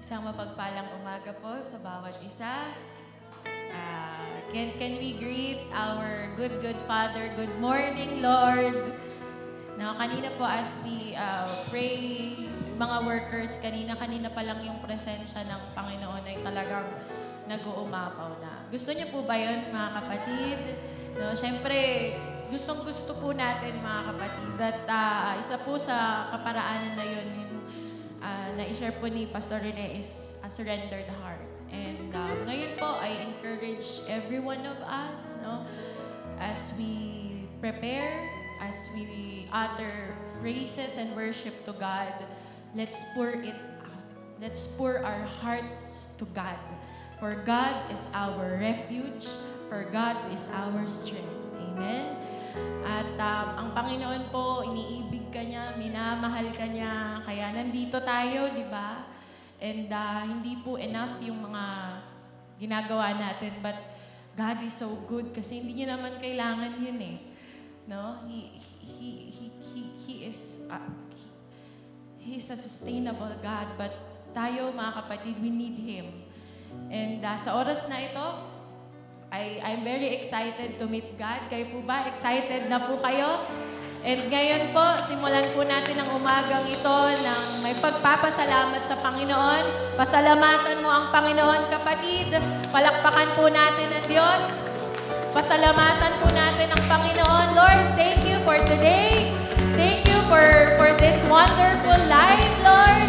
Isang mapagpalang umaga po sa bawat isa. Can we greet our good Father? Good morning, Lord. Now, kanina po as we pray, mga workers, kanina pa lang yung presensya ng Panginoon ay talagang nag-uumapaw na. Gusto niyo po ba yun, mga kapatid? No, Siyempre, gustong-gusto po natin, mga kapatid, that isa po sa kaparaanan na yun, na-share po ni Pastor Rene is surrender the heart. And ngayon po, I encourage every one of us, no, as we prepare, as we utter praises and worship to God, let's pour it out. Let's pour our hearts to God. For God is our refuge. For God is our strength. Amen? At ang Panginoon po, iniibig ka niya, minamahal ka niya, kaya nandito tayo, di ba? And hindi po enough yung mga ginagawa natin, but God is so good kasi hindi niya naman kailangan yun eh. No? He is a sustainable God, but tayo mga kapatid, we need Him. And sa oras na ito, I'm very excited to meet God. Kayo po ba? Excited na po kayo? And ngayon po, simulan po natin ang umagang ito ng may pagpapasalamat sa Panginoon. Pasalamatan mo ang Panginoon, kapatid. Palakpakan po natin ang Diyos. Pasalamatan po natin ang Panginoon. Lord, thank you for today. Thank you for this wonderful life, Lord.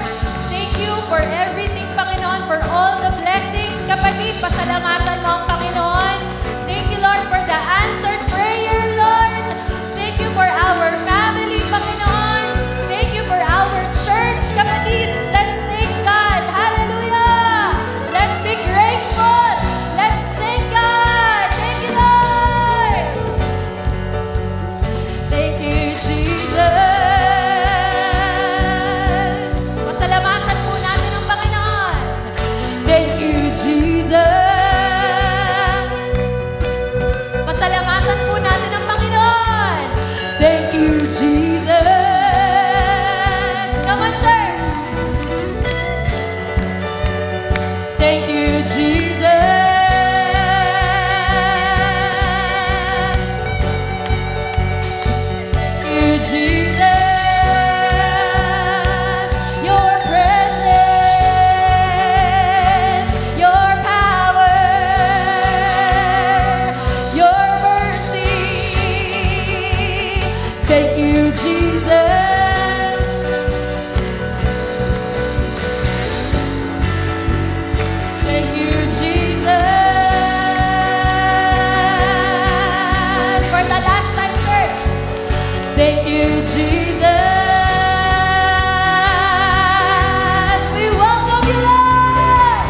Thank you for everything, Panginoon, for all the blessings. Kapatid, pasalamatan mo ang Panginoon. Thank you, Lord, for the answered prayer, Lord. Thank you for our family, Panginoon. Thank you for our church, kapatid. Let's thank God. Hallelujah. Let's be grateful. Let's thank God. Thank you, Lord. Thank you, Jesus. Pasalamatan po natin ang Panginoon. Thank you, Jesus. Pasalamatan po natin ang Panginoon. Thank you, Jesus. Come on, church. Thank you, Jesus. Thank you, Jesus. Your presence, your power, your mercy. Thank you, Jesus. Thank you, Jesus. For the last time, church. Thank you, Jesus. We welcome you, Lord.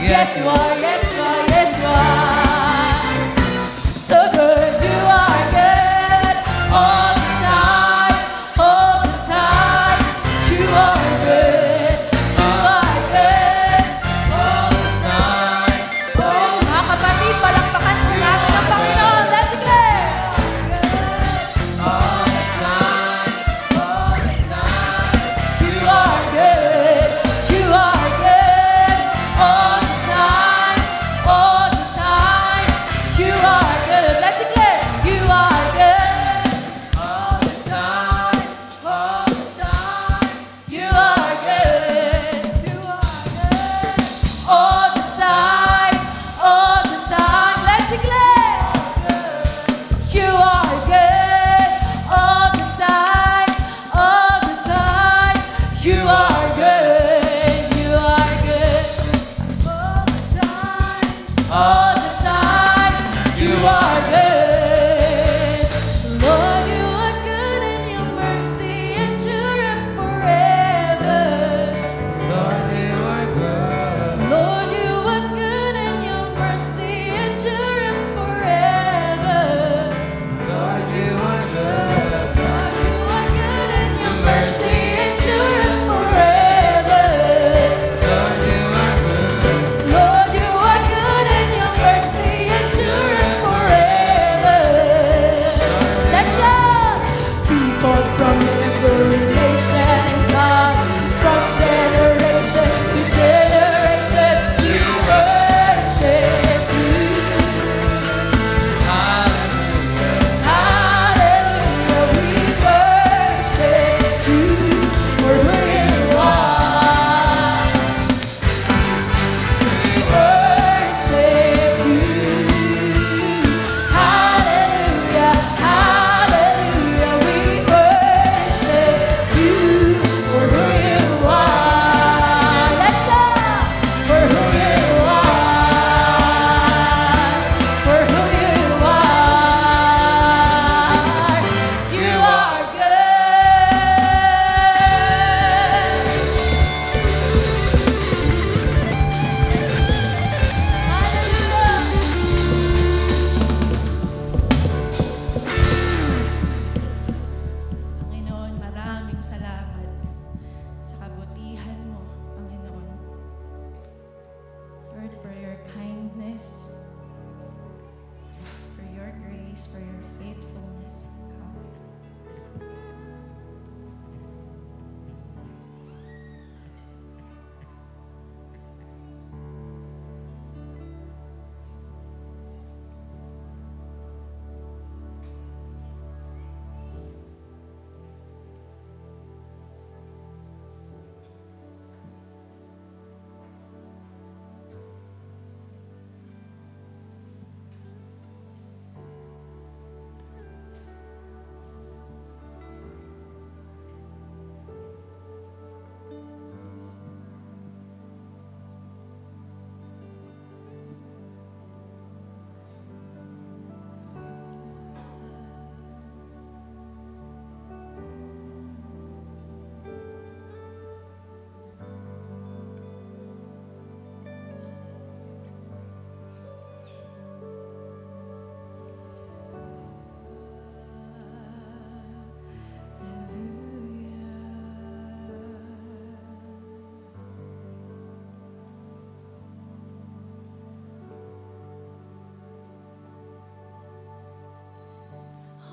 Yes, you are. Yes, you are. Yes, you are. So good. You are good all the time. All the time. You are good. You are good all the time. Oh, mga kapatid, palakpakan po natin ang Panginoon. Let's declare. All the time. All the time. You are good. You are good all the time. All the time. You are good. Let's declare. You are good all the time. All the time. You are good. You are good all the time. All the time. Let's declare. You are good all the time. All the time. You are good. You are good all the time. All the time. You are good. Lord, you are good and your mercy endureth forever. Lord, you are good. Lord, you are good and your mercy endureth forever. Lord, you are good. Lord, you are good and your mercy endureth forever. Lord, you are good. Lord, you are good and your mercy endureth forever. Let's shout. People from every nation and tongue, from generation to generation, we worship you. Hallelujah, we worship you for who you are. We worship you. Hallelujah, hallelujah, we worship you for who you are. Let's shout for who you are. For who you are. You are good. Panginoon, maraming salamat sa kabutihan mo, Panginoon. Lord, for your kindness, for your grace, for your faithfulness, God.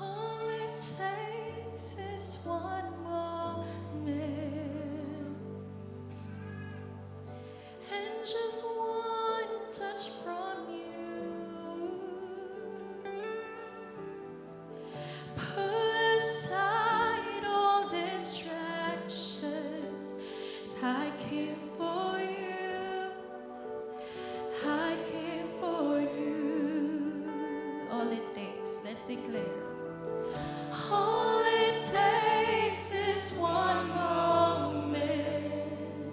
All it takes is one moment and just one touch from you. Put aside all distractions, 'cause I came for you. I came for you. All it takes, let's declare. All it takes is one moment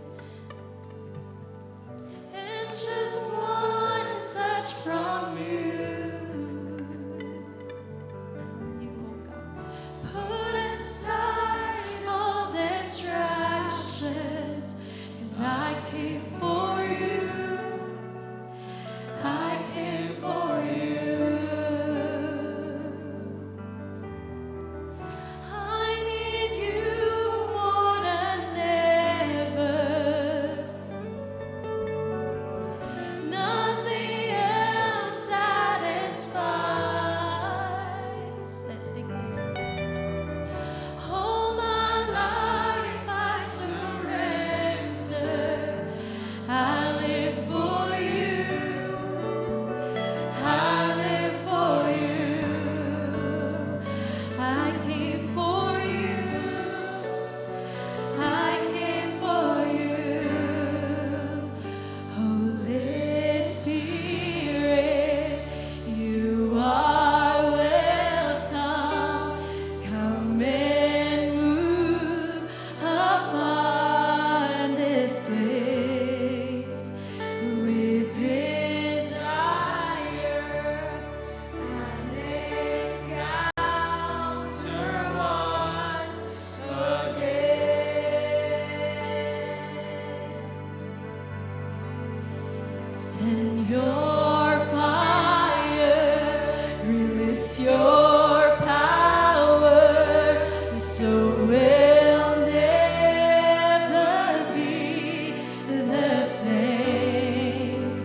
Send your fire, release your power, so we'll never be the same.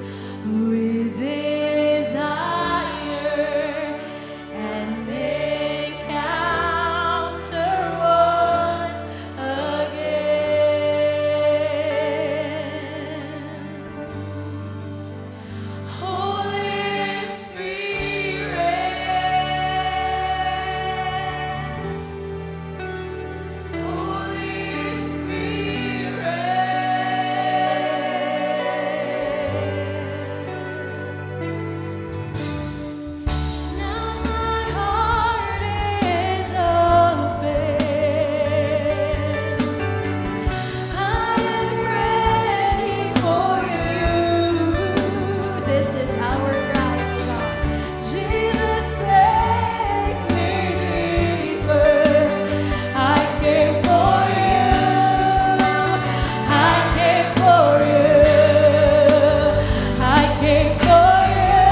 We desire an encounter once again. Holy Spirit, Holy Spirit. Now my heart is open. I am ready for you. This is our cry, oh God. Jesus, take me deeper. I came for you. I came for you. I came for you.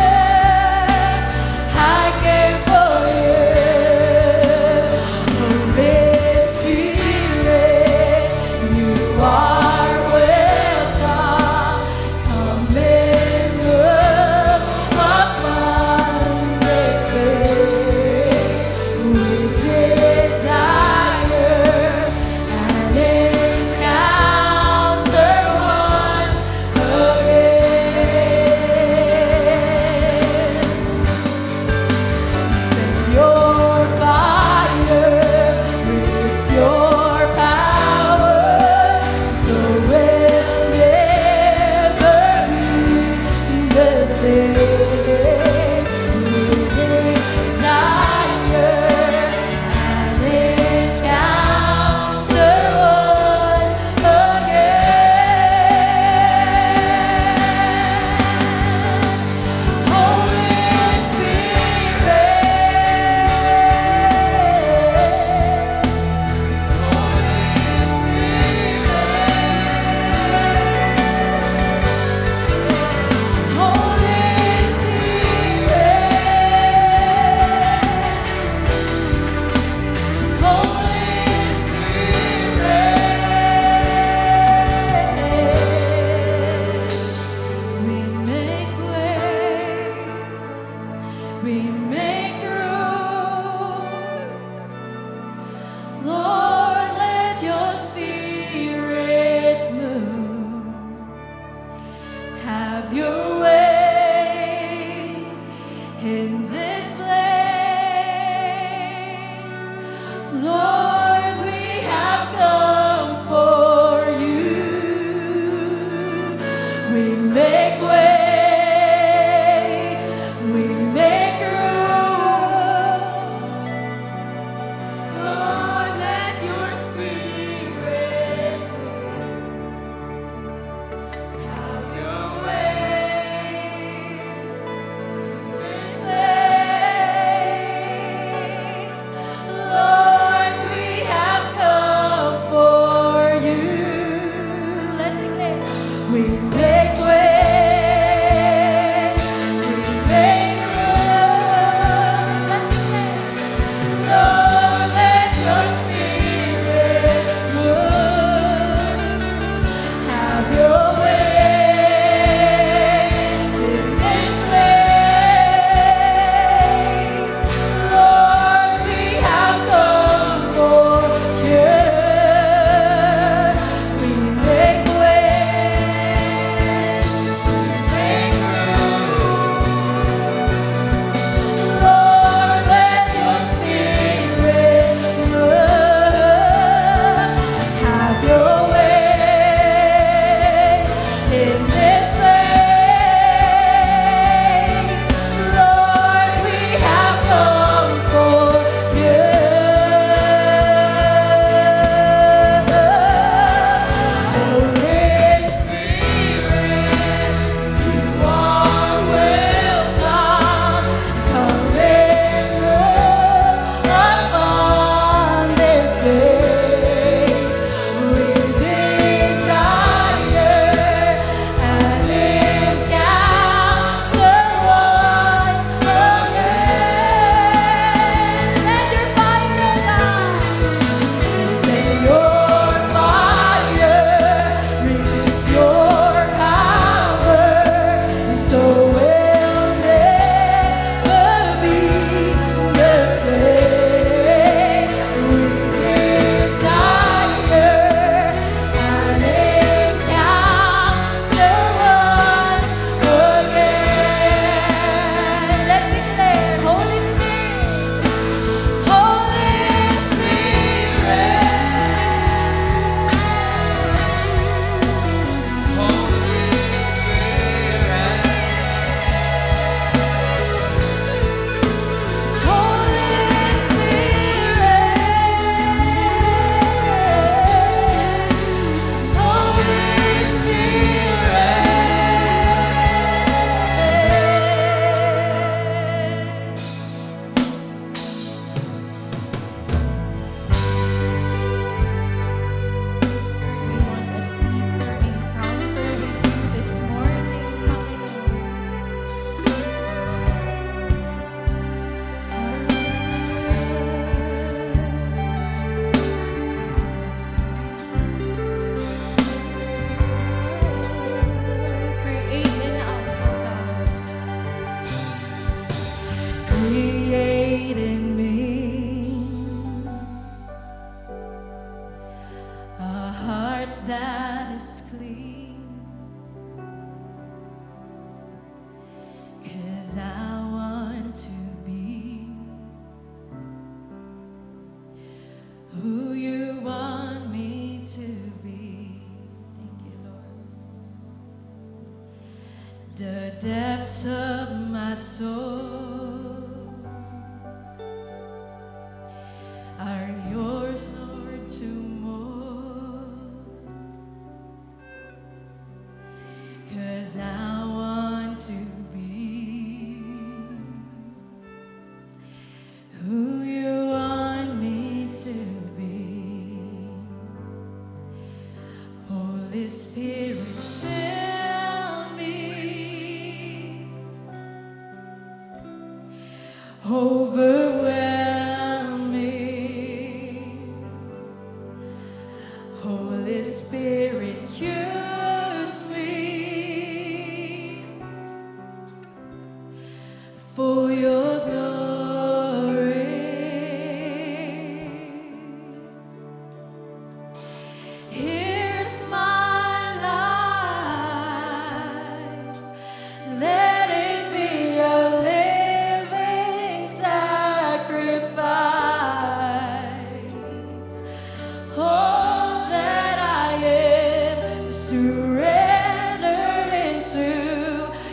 I came for you. Holy Spirit, you are welcome. Come and move upon this place. We desire an encounter once again. Send your fire, release your power, so we'll never be the same. We desire an encounter once again. Holy we make way, we make room. Lord, let your spirit move. Have your way in this place. Lord, we have come for you. We make way, we make room. Lord, let your spirit move. Have your way 'cause I want to be who you want me to be. Thank you, Lord. The depths of my soul are yours, Lord, to mold. 'Cause I want to be who you want me to be. Holy Spirit, fill me, overwhelm me. Holy Spirit, use me for your glory. Here's my life, let it be a living sacrifice. All that I am surrendered into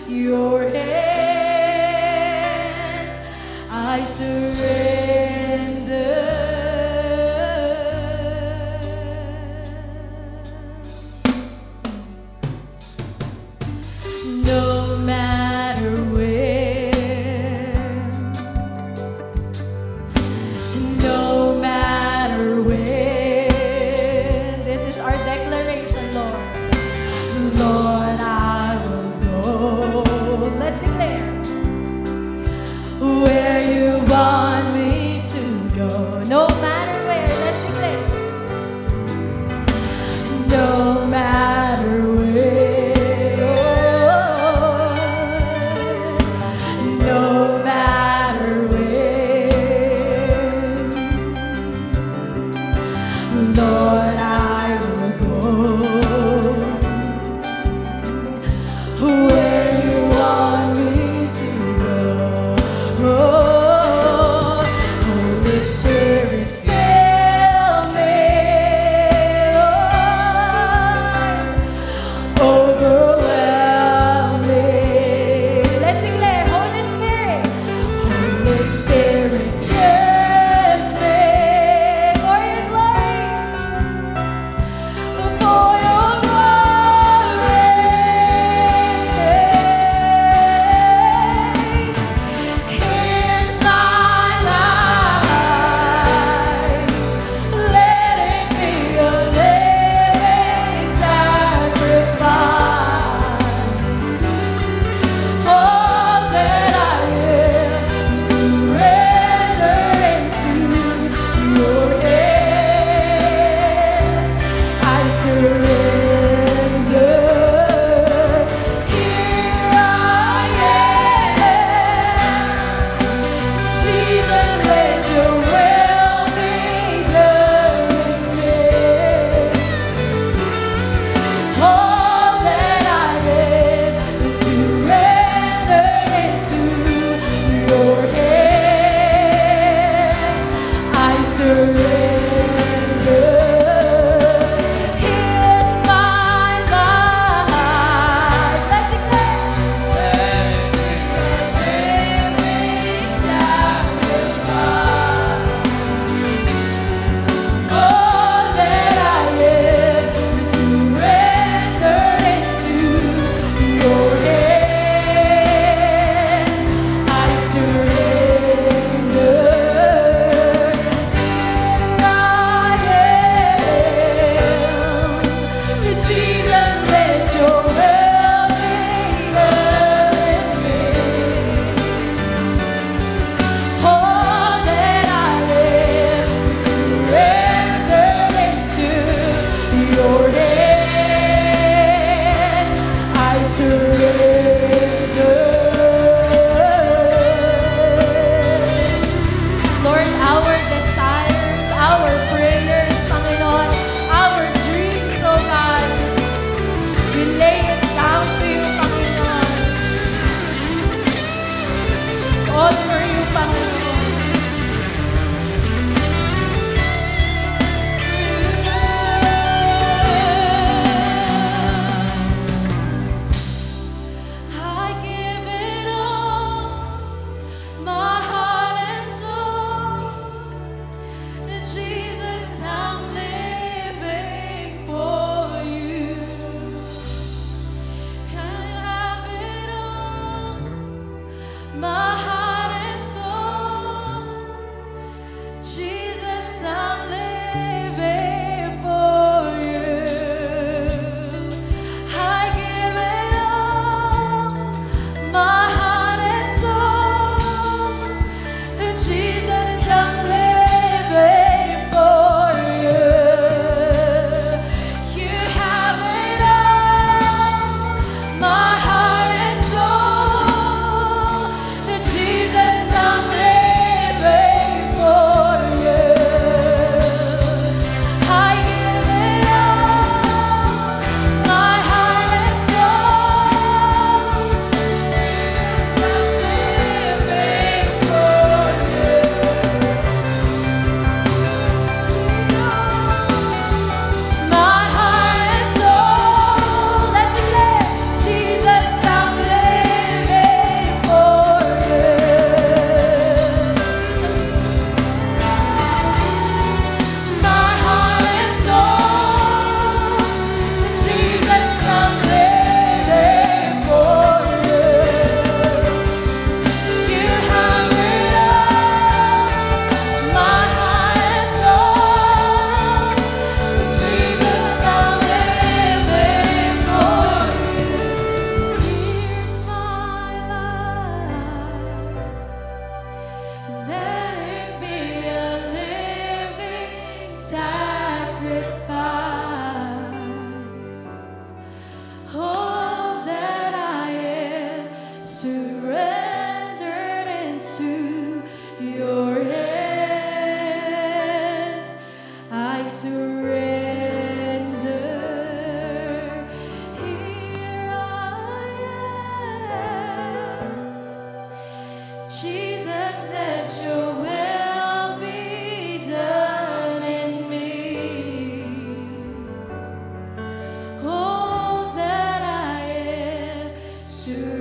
your hands. I surrender. No matter where, no matter when. This is our declaration, Lord. Lord, I will go. Let's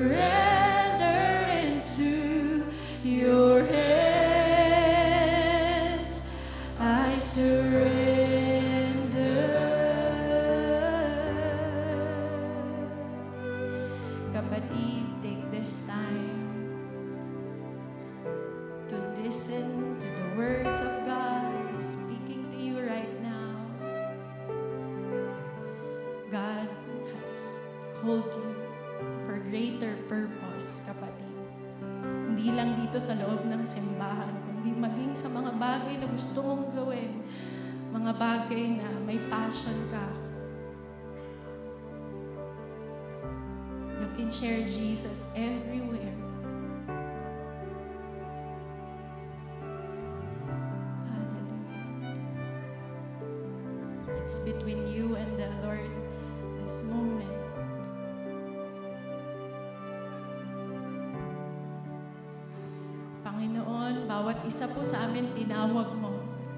surrendered into your hands. I surrender. Kapatid, take this time to listen to the words of God. He's speaking to you right now. God has called you for greater purpose, kapatid. Hindi lang dito sa loob ng simbahan, kundi maging sa mga bagay na gusto mong gawin. Mga bagay na may passion ka. You can share Jesus everywhere. Hallelujah. It's between you and the Lord this moment. Panginoon, bawat isa po sa amin tinawag mo.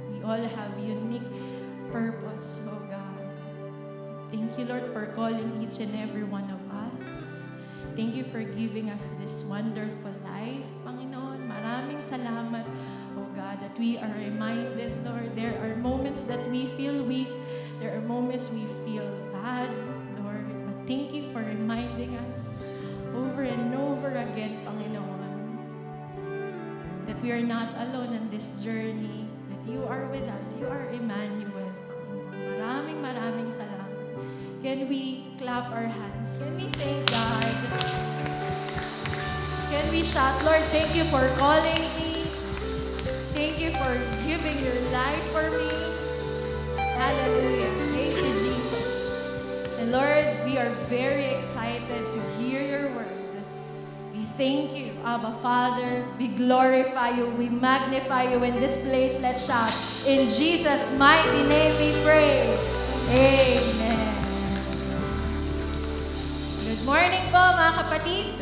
We all have unique purpose, oh God. Thank you, Lord, for calling each and every one of us. Thank you for giving us this wonderful life, Panginoon. Maraming salamat, oh God, that we are reminded, Lord. There are moments that we feel weak. There are moments we feel bad, Lord. But thank you for reminding us over and over again, Panginoon, that we are not alone in this journey, that you are with us. You are Emmanuel, Panginoon. Maraming salamat. Can we clap our hands? Can we thank God? Can we shout, Lord, thank you for calling me. Thank you for giving your life for me. Hallelujah. Thank you, Jesus. And Lord, we are very excited to hear your word. We thank you, Abba Father. We glorify you. We magnify you in this place. Let's shout. In Jesus' mighty name we pray. Amen. Good morning po mga kapatid.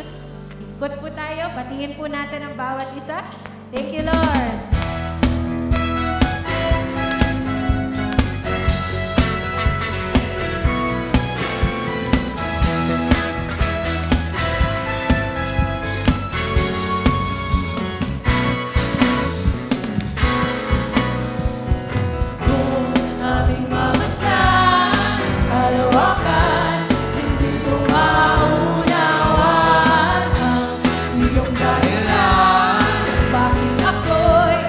Ikot po tayo. Batiin po natin ang bawat isa. Thank you, Lord. Bakit ako'y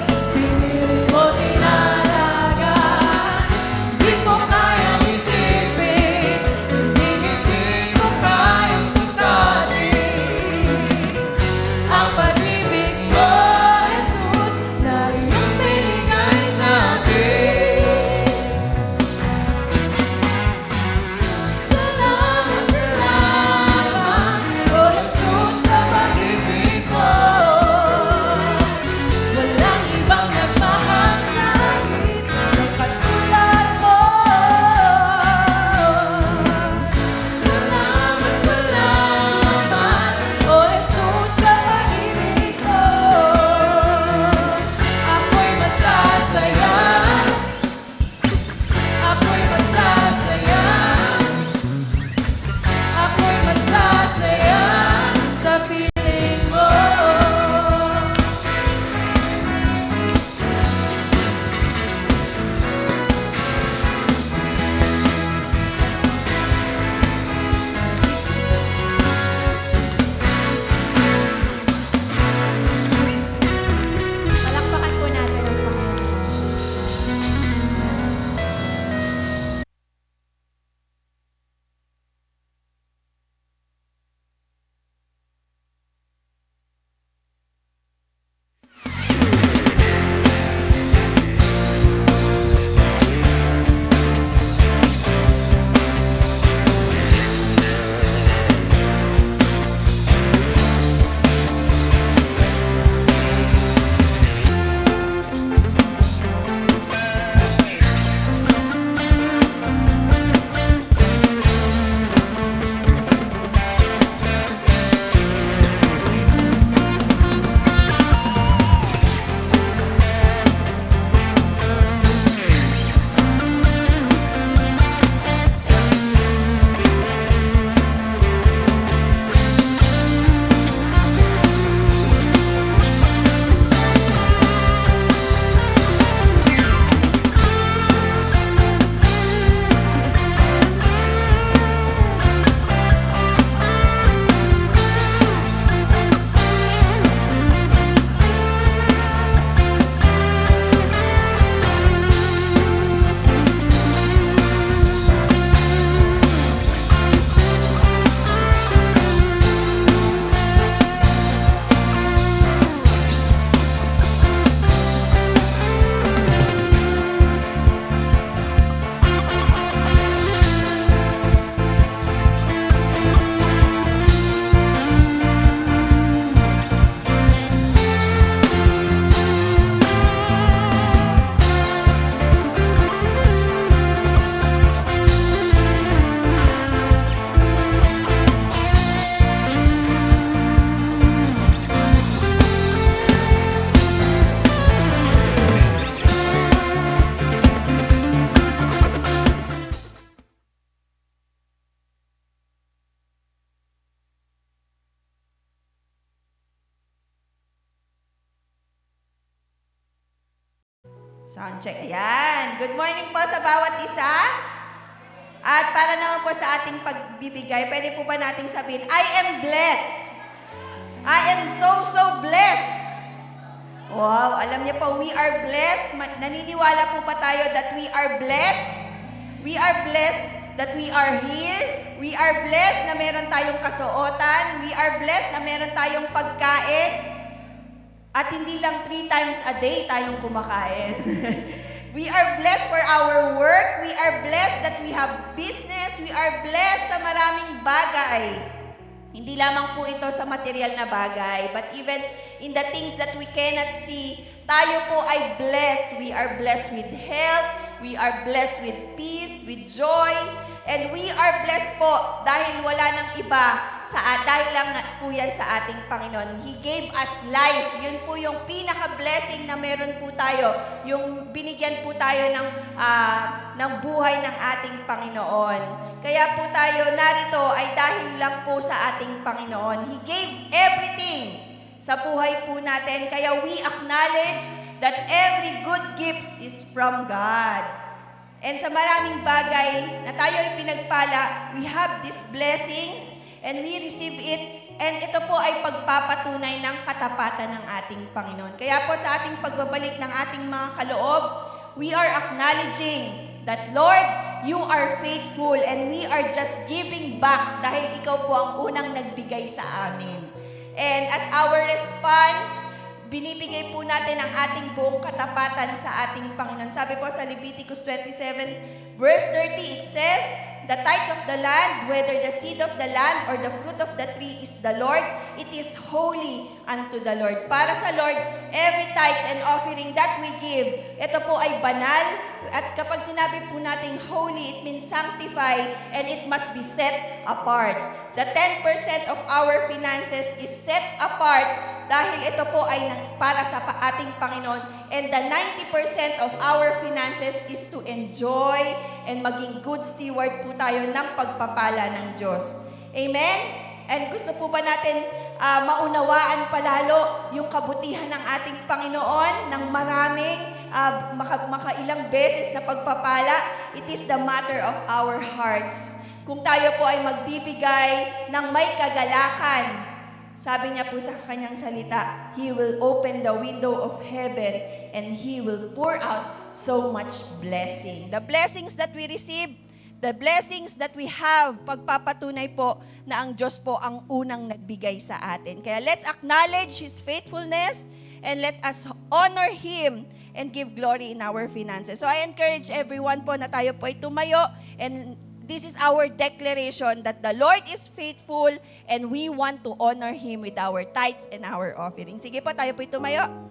Sound check. Ayan. Good morning po sa bawat isa. At para naman po sa ating pagbibigay, pwede po ba nating sabihin, I am blessed. I am so blessed. Wow, alam niyo po, we are blessed. Naniniwala po pa tayo that we are blessed? We are blessed that we are here. We are blessed na meron tayong kasuotan. We are blessed na meron tayong pagkain. At hindi lang 3 times a day tayong kumakain. We are blessed for our work. We are blessed that we have business. We are blessed sa maraming bagay. Hindi lamang po ito sa material na bagay, but even in the things that we cannot see, tayo po ay blessed. We are blessed with health. We are blessed with peace, with joy. And we are blessed po dahil wala nang iba dahil lang po yan sa ating Panginoon. He gave us life. Yun po yung pinaka-blessing na meron po tayo. Yung binigyan po tayo ng buhay ng ating Panginoon. Kaya po tayo narito ay dahil lang po sa ating Panginoon. He gave everything sa buhay po natin. Kaya we acknowledge that every good gift is from God. And sa maraming bagay na tayo ay pinagpala, we have these blessings and we receive it. And ito po ay pagpapatunay ng katapatan ng ating Panginoon. Kaya po sa ating pagbabalik ng ating mga kaloob, we are acknowledging that, Lord, you are faithful and we are just giving back dahil ikaw po ang unang nagbigay sa amin. And as our response, binibigay po natin ang ating buong katapatan sa ating Panginoon. Sabi po sa Leviticus 27, verse 30, it says, the tithes of the land, whether the seed of the land or the fruit of the tree is the Lord, it is holy unto the Lord. Para sa Lord, every tithe and offering that we give, ito po ay banal. At kapag sinabi po nating holy, it means sanctified and it must be set apart. The 10% of our finances is set apart dahil ito po ay para sa ating Panginoon. And the 90% of our finances is to enjoy and maging good steward po tayo ng pagpapala ng Diyos. Amen? And gusto po ba natin maunawaan palalo yung kabutihan ng ating Panginoon ng maraming makailang beses na pagpapala? It is the matter of our hearts. Kung tayo po ay magbibigay ng may kagalakan, sabi niya po sa kanyang salita, He will open the window of heaven and He will pour out so much blessing. The blessings that we receive, the blessings that we have, pagpapatunay po na ang Diyos po ang unang nagbigay sa atin. Kaya let's acknowledge His faithfulness and let us honor Him and give glory in our finances. So I encourage everyone po na tayo po ay tumayo, and this is our declaration that the Lord is faithful and we want to honor Him with our tithes and our offerings. Sige po, tayo po'y tumayo.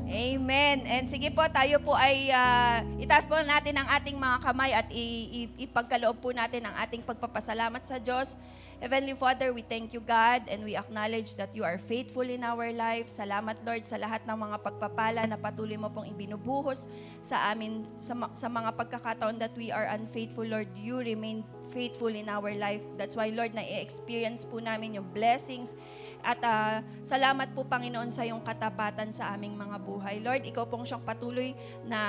Amen. And sige po, tayo po ay itaas po natin ang ating mga kamay at ipagkaloob po natin ang ating pagpapasalamat sa Diyos. Heavenly Father, we thank you, God, and we acknowledge that you are faithful in our life. Salamat, Lord, sa lahat ng mga pagpapala na patuloy mo pong ibinubuhos sa amin, sa mga pagkakataon that we are unfaithful, Lord. You remain faithful in our life. That's why, Lord, na-experience po namin yung blessings. At salamat po, Panginoon, sa iyong katapatan sa aming mga buhay. Lord, ikaw pong siyang patuloy na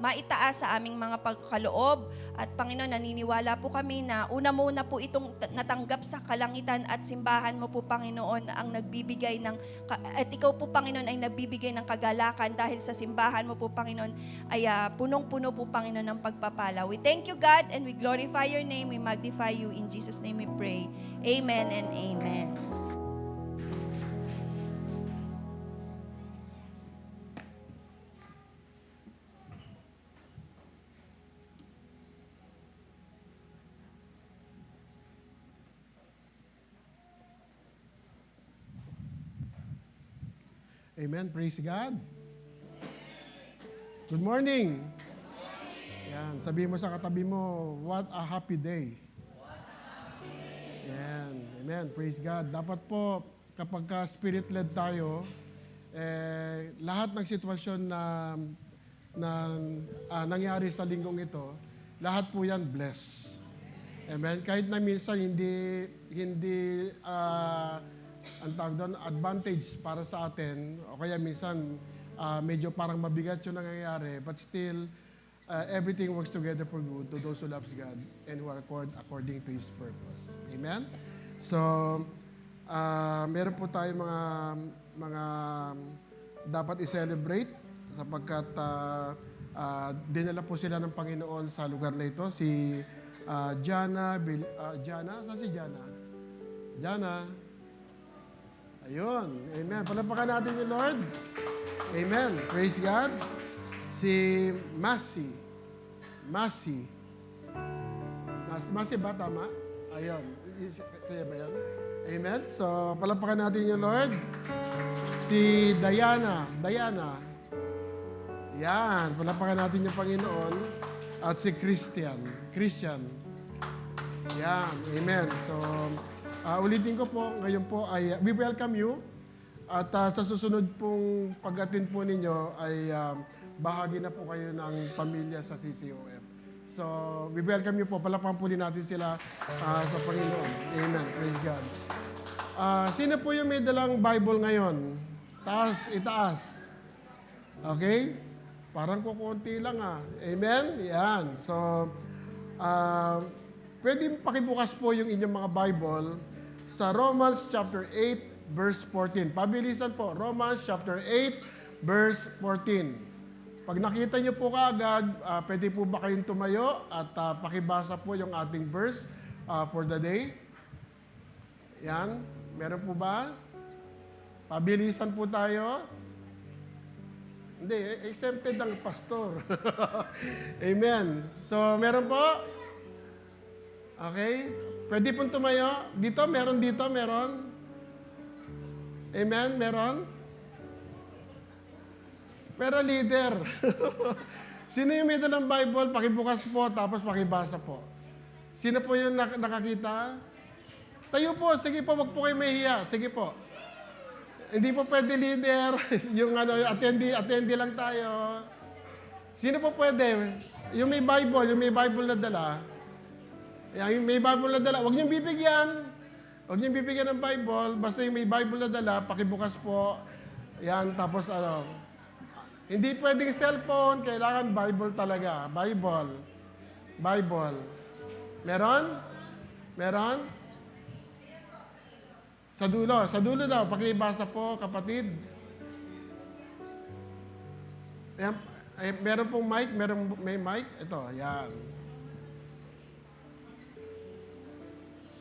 maitaas sa aming mga pagkaloob. At Panginoon, naniniwala po kami na una-muna po itong natanggap sa kalangitan at simbahan mo po, Panginoon, ang nagbibigay at ikaw po, Panginoon, ay nagbibigay ng kagalakan dahil sa simbahan mo po, Panginoon, ay punong-puno po, Panginoon, ng pagpapala. We thank you, God, and we glorify your name. We magnify you. In Jesus' name we pray. Amen and amen. Amen. Praise God. Good morning. Yan. Sabihin mo sa katabi mo, what a happy day. Yan. Amen. Praise God. Dapat po, kapag spirit-led tayo, lahat ng sitwasyon na nangyari sa linggong ito, lahat po yan bless. Amen. Kahit na minsan hindi ang tawag doon, advantage para sa atin, o kaya minsan medyo parang mabigat yung nangyayari, but still, everything works together for good to those who loves God and who are according to His purpose. Amen? So, meron po tayo mga dapat i-celebrate sapagkat dinala po sila ng Panginoon sa lugar na ito. Si Jana, saan si Jana? Jana. Ayun. Amen. Palapakan natin yung Lord. Amen. Praise God. Si Masi. Masi ba? Tama? Ayun. Kaya ba yan? Amen. So, palapakan natin yung Lord. Si Diana. Yan. Palapakan natin yung Panginoon. At si Christian. Yan. Amen. So, ulitin ko po, ngayon po ay we welcome you. At sa susunod pong pag-attend po ninyo ay bahagi na po kayo ng pamilya sa CCOF. So, we welcome you po. Palapakan po din natin sila sa Panginoon. Amen. Praise God. Sino po yung may dalang Bible ngayon? Itaas. Okay? Parang kukunti lang Amen? Yan. So, pwede pakibukas po yung inyong mga Bible sa Romans chapter 8, verse 14. Pabilisan po. Romans chapter 8, verse 14. Pag nakita nyo po kaagad, pwede po ba kayong tumayo at pakibasa po yung ating verse for the day? Yan. Meron po ba? Pabilisan po tayo. Hindi, exempted ang pastor. Amen. So, meron po? Okay? Pwede pong tumayo. Dito, meron. Amen? Meron? Pero leader. Sino yung may dalang Bible? Pakibukas po, tapos pakibasa po. Sino po yung nakakita? Tayo po. Sige po, wag po kayo mahihiya. Sige po. Hindi po pwede leader. yung attendee lang tayo. Sino po pwede? Yung may Bible na dala. Yung may Bible na dala, huwag niyong bibigyan. Huwag niyong bibigyan ng Bible. Basta yung may Bible na dala, pakibukas po. Yan, tapos hindi pwedeng cellphone, kailangan Bible talaga. Bible. Meron? Sa dulo daw, pakibasa po, kapatid. Yan, meron pong mic, may mic. Ito, yan.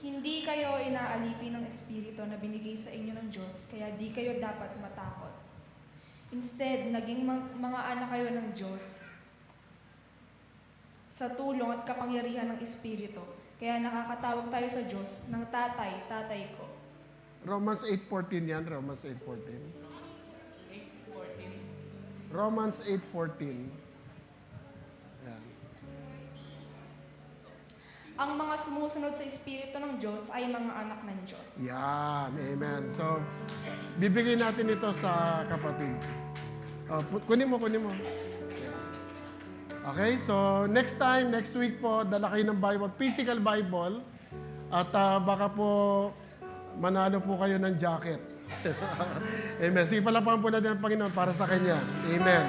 Hindi kayo inaalipin ng Espiritu na binigay sa inyo ng Diyos, kaya di kayo dapat matakot. Instead, naging mga anak kayo ng Diyos sa tulong at kapangyarihan ng Espiritu. Kaya nakakatawag tayo sa Diyos ng tatay ko. Romans 8:14 yan, Romans 8:14. Romans 8:14. Yan. Ang mga sumusunod sa Espiritu ng Diyos ay mga anak ng Diyos. Yan, amen. So, bibigyan natin ito sa kapatid. Kunin mo. Okay, so next week po, dala kayo ng Bible, physical Bible, at baka po manalo po kayo ng jacket. Amen. Sige, palapakan po natin ang Panginoon para sa Kanya. Amen.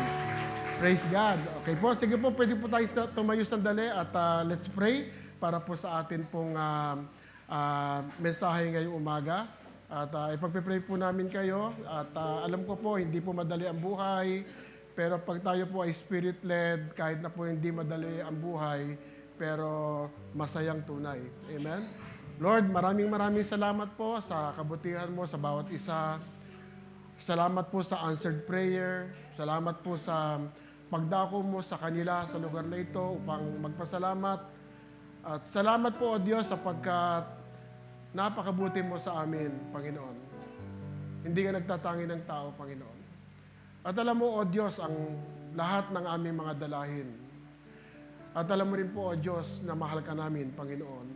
Praise God. Okay po, sige po, pwede po tayo tumayo sandali at let's pray para po sa atin pong mensahe ngayong umaga. At ipagpipray po namin kayo. At alam ko po, hindi po madali ang buhay. Pero pag tayo po ay spirit-led, kahit na po hindi madali ang buhay, pero masayang tunay. Amen? Lord, maraming salamat po sa kabutihan mo sa bawat isa. Salamat po sa answered prayer. Salamat po sa pagdako mo sa kanila sa lugar na ito upang magpasalamat. At salamat po, O Diyos, sapagkat napakabuti mo sa amin, Panginoon. Hindi ka nagtatangi ng tao, Panginoon. At alam mo, O Diyos, ang lahat ng aming mga dalahin. At alam mo rin po, O Diyos, na mahal ka namin, Panginoon.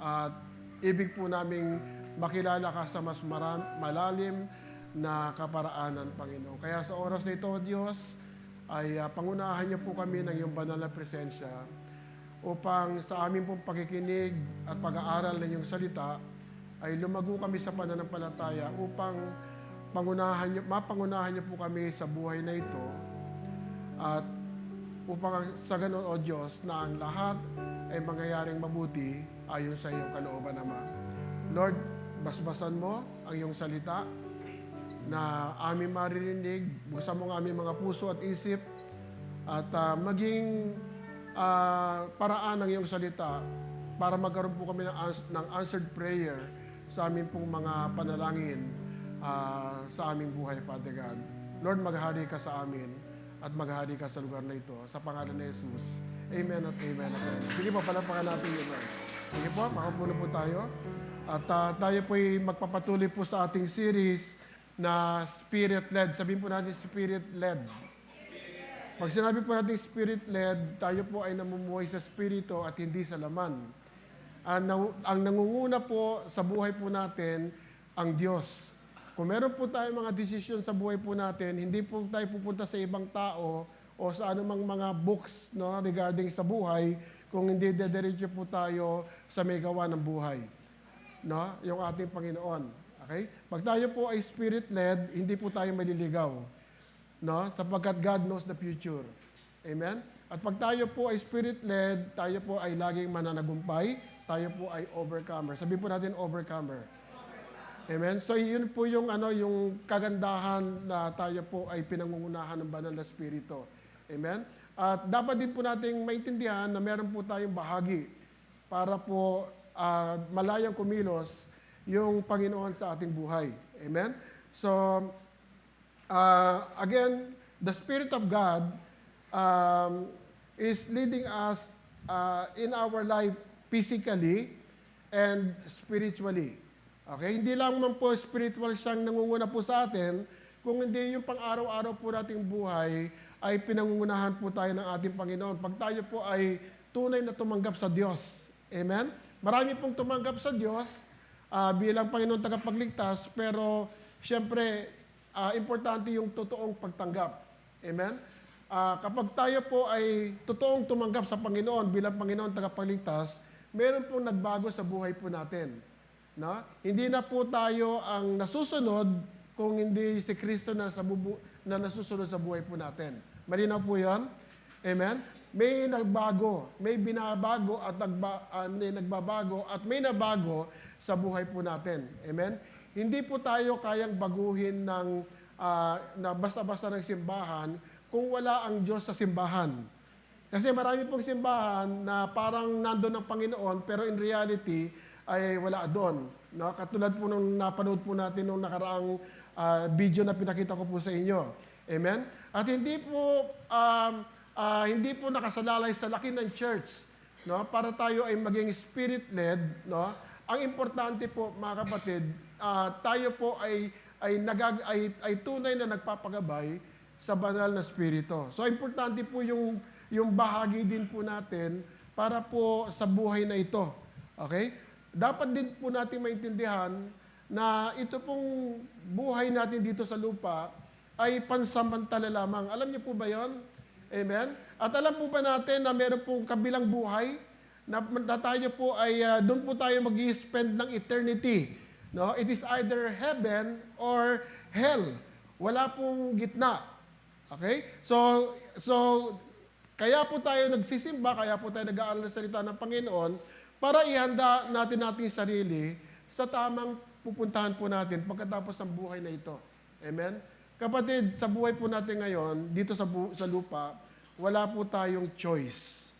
At ibig po naming makilala ka sa mas malalim na kaparaanan, Panginoon. Kaya sa oras na ito, O Diyos, ay pangunahan niyo po kami ng iyong banal na presensya upang sa aming pong pakikinig at pag-aaral ng iyong salita ay lumago kami sa pananampalataya upang mapangunahan niyo po kami sa buhay na ito at upang sa ganun, O Diyos, na ang lahat ay mangyayaring mabuti ayon sa iyong kalooban, Ama. Lord, basbasan mo ang iyong salita na aming maririnig, buksan mo ang aming mga puso at isip at maging paraan ng iyong salita para magkaroon po kami ng answered prayer sa aming pong mga panalangin sa aming buhay, Father God. Lord, maghari ka sa amin at maghari ka sa lugar na ito. Sa pangalan ni Jesus. Amen at amen at amen. Sige po, palapakan natin yun. Sige po, makapuno po tayo. At tayo po'y magpapatuloy po sa ating series na Spirit-led. Sabihin po natin Spirit-led. Pag sinabi po natin Spirit-led, tayo po ay namumuhay sa Espiritu at hindi sa laman. Ang nangunguna po sa buhay po natin, ang Diyos. Kung meron po tayo mga desisyon sa buhay po natin, hindi po tayo pupunta sa ibang tao o sa anumang mga books, no, regarding sa buhay, kung hindi dediretso po tayo sa may gawa ng buhay. No? Yung ating Panginoon. Okay? Pag tayo po ay Spirit-led, hindi po tayo maliligaw. No? Sapagkat God knows the future. Amen? At pag tayo po ay Spirit-led, tayo po ay laging mananagumpay, tayo po ay overcomer. Sabihin po natin overcomer. Amen? So yun po yung yung kagandahan na tayo po ay pinangungunahan ng banal na Espiritu. Amen? At dapat din po nating maintindihan na meron po tayong bahagi para po malayang kumilos yung Panginoon sa ating buhay. Amen? So, again, the Spirit of God is leading us in our life physically and spiritually. Okay? Hindi lang man po spiritual siyang nangunguna po sa atin, kung hindi yung pang-araw-araw po nating buhay ay pinangungunahan po tayo ng ating Panginoon. Pag tayo po ay tunay na tumanggap sa Diyos. Amen? Marami pong tumanggap sa Diyos bilang Panginoon tagapagligtas, pero siyempre, importante yung totoong pagtanggap. Amen? Kapag tayo po ay totoong tumanggap sa Panginoon bilang Panginoon tagapagligtas, meron pong nagbago sa buhay po natin. No? Hindi na po tayo ang nasusunod kung hindi si Kristo na nasusunod sa buhay po natin. Malinaw po yun? Amen? May nagbago, may binabago at may nagbabago at may nabago sa buhay po natin. Amen? Hindi po tayo kayang baguhin na basta-basta ng simbahan kung wala ang Diyos sa simbahan. Kasi marami pong simbahan na parang nandun ang Panginoon pero in reality ay wala doon. No? Katulad po nung napanood po natin nung nakaraang video na pinakita ko po sa inyo. Amen? At hindi po nakasalalay sa laki ng church, no? Para tayo ay maging spirit-led, no? Ang importante po, mga kapatid, tayo po ay tunay na nagpapagabay sa banal na spirito. So importante po yung bahagi din po natin para po sa buhay na ito. Okay? Dapat din po natin maintindihan na ito pong buhay natin dito sa lupa ay pansamantala lamang. Alam niyo po ba yon? Amen? At alam po ba natin na meron pong kabilang buhay na tayo po ay doon po tayo mag-i-spend ng eternity. No? It is either heaven or hell. Wala pong gitna. Okay? So kaya po tayo nagsisimba, kaya po tayo nag-aaral ng salita ng Panginoon para ihanda natin ating sarili sa tamang pupuntahan po natin pagkatapos ng buhay na ito. Amen? Kapatid, sa buhay po natin ngayon, dito sa lupa, wala po tayong choice.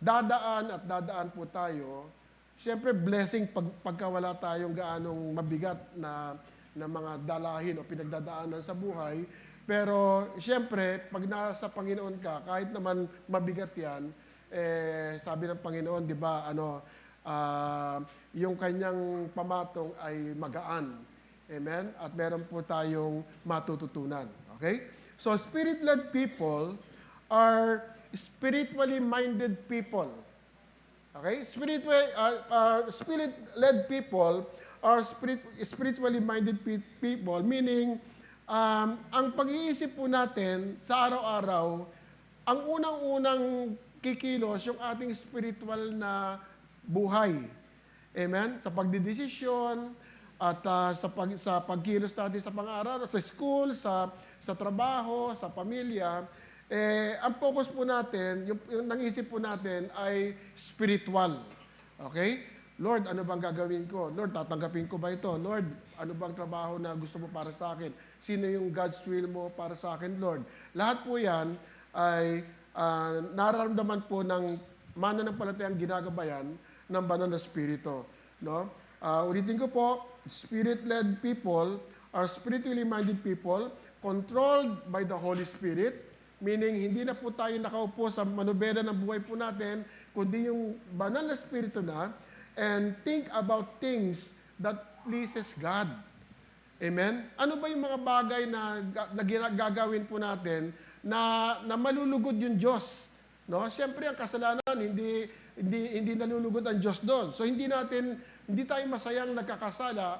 Dadaan at dadaan po tayo. Siyempre, blessing pagka wala tayong gaanong mabigat na mga dalahin o pinagdadaanan sa buhay. Pero, siyempre, pag nasa Panginoon ka, kahit naman mabigat yan, sabi ng Panginoon, di ba, yung kanyang pamatong ay magaan. Amen? At meron po tayong matututunan. Okay? So spirit-led people are spiritually minded people. Okay? Spirit-led people are spiritually minded people, meaning ang pag-iisip po natin sa araw-araw, ang unang-unang kikilos yung ating spiritual na buhay. Amen? Sa pagdidesisyon at sa pagkilos natin sa pang-aaral, sa school, sa trabaho, sa pamilya, ang focus po natin, yung nang-isip po natin ay spiritual. Okay? Lord, ano bang gagawin ko? Lord, tatanggapin ko ba ito? Lord, ano bang trabaho na gusto mo para sa akin? Sino yung God's will mo para sa akin, Lord? Lahat po yan ay nararamdaman po ng mananampalatayang ginagabayan ng banal na spirito. No? Ulitin ko po, spirit-led people are spiritually minded people controlled by the Holy Spirit, meaning hindi na po tayo nakaupo sa manubela ng buhay po natin, kundi yung banal na spirito na, and think about things that pleases God. Amen? Ano ba yung mga bagay na gagawin po natin na malulugod yung Diyos? No? Siyempre, ang kasalanan, hindi nalulugod ang Diyos doon. So, hindi tayo masayang nagkakasala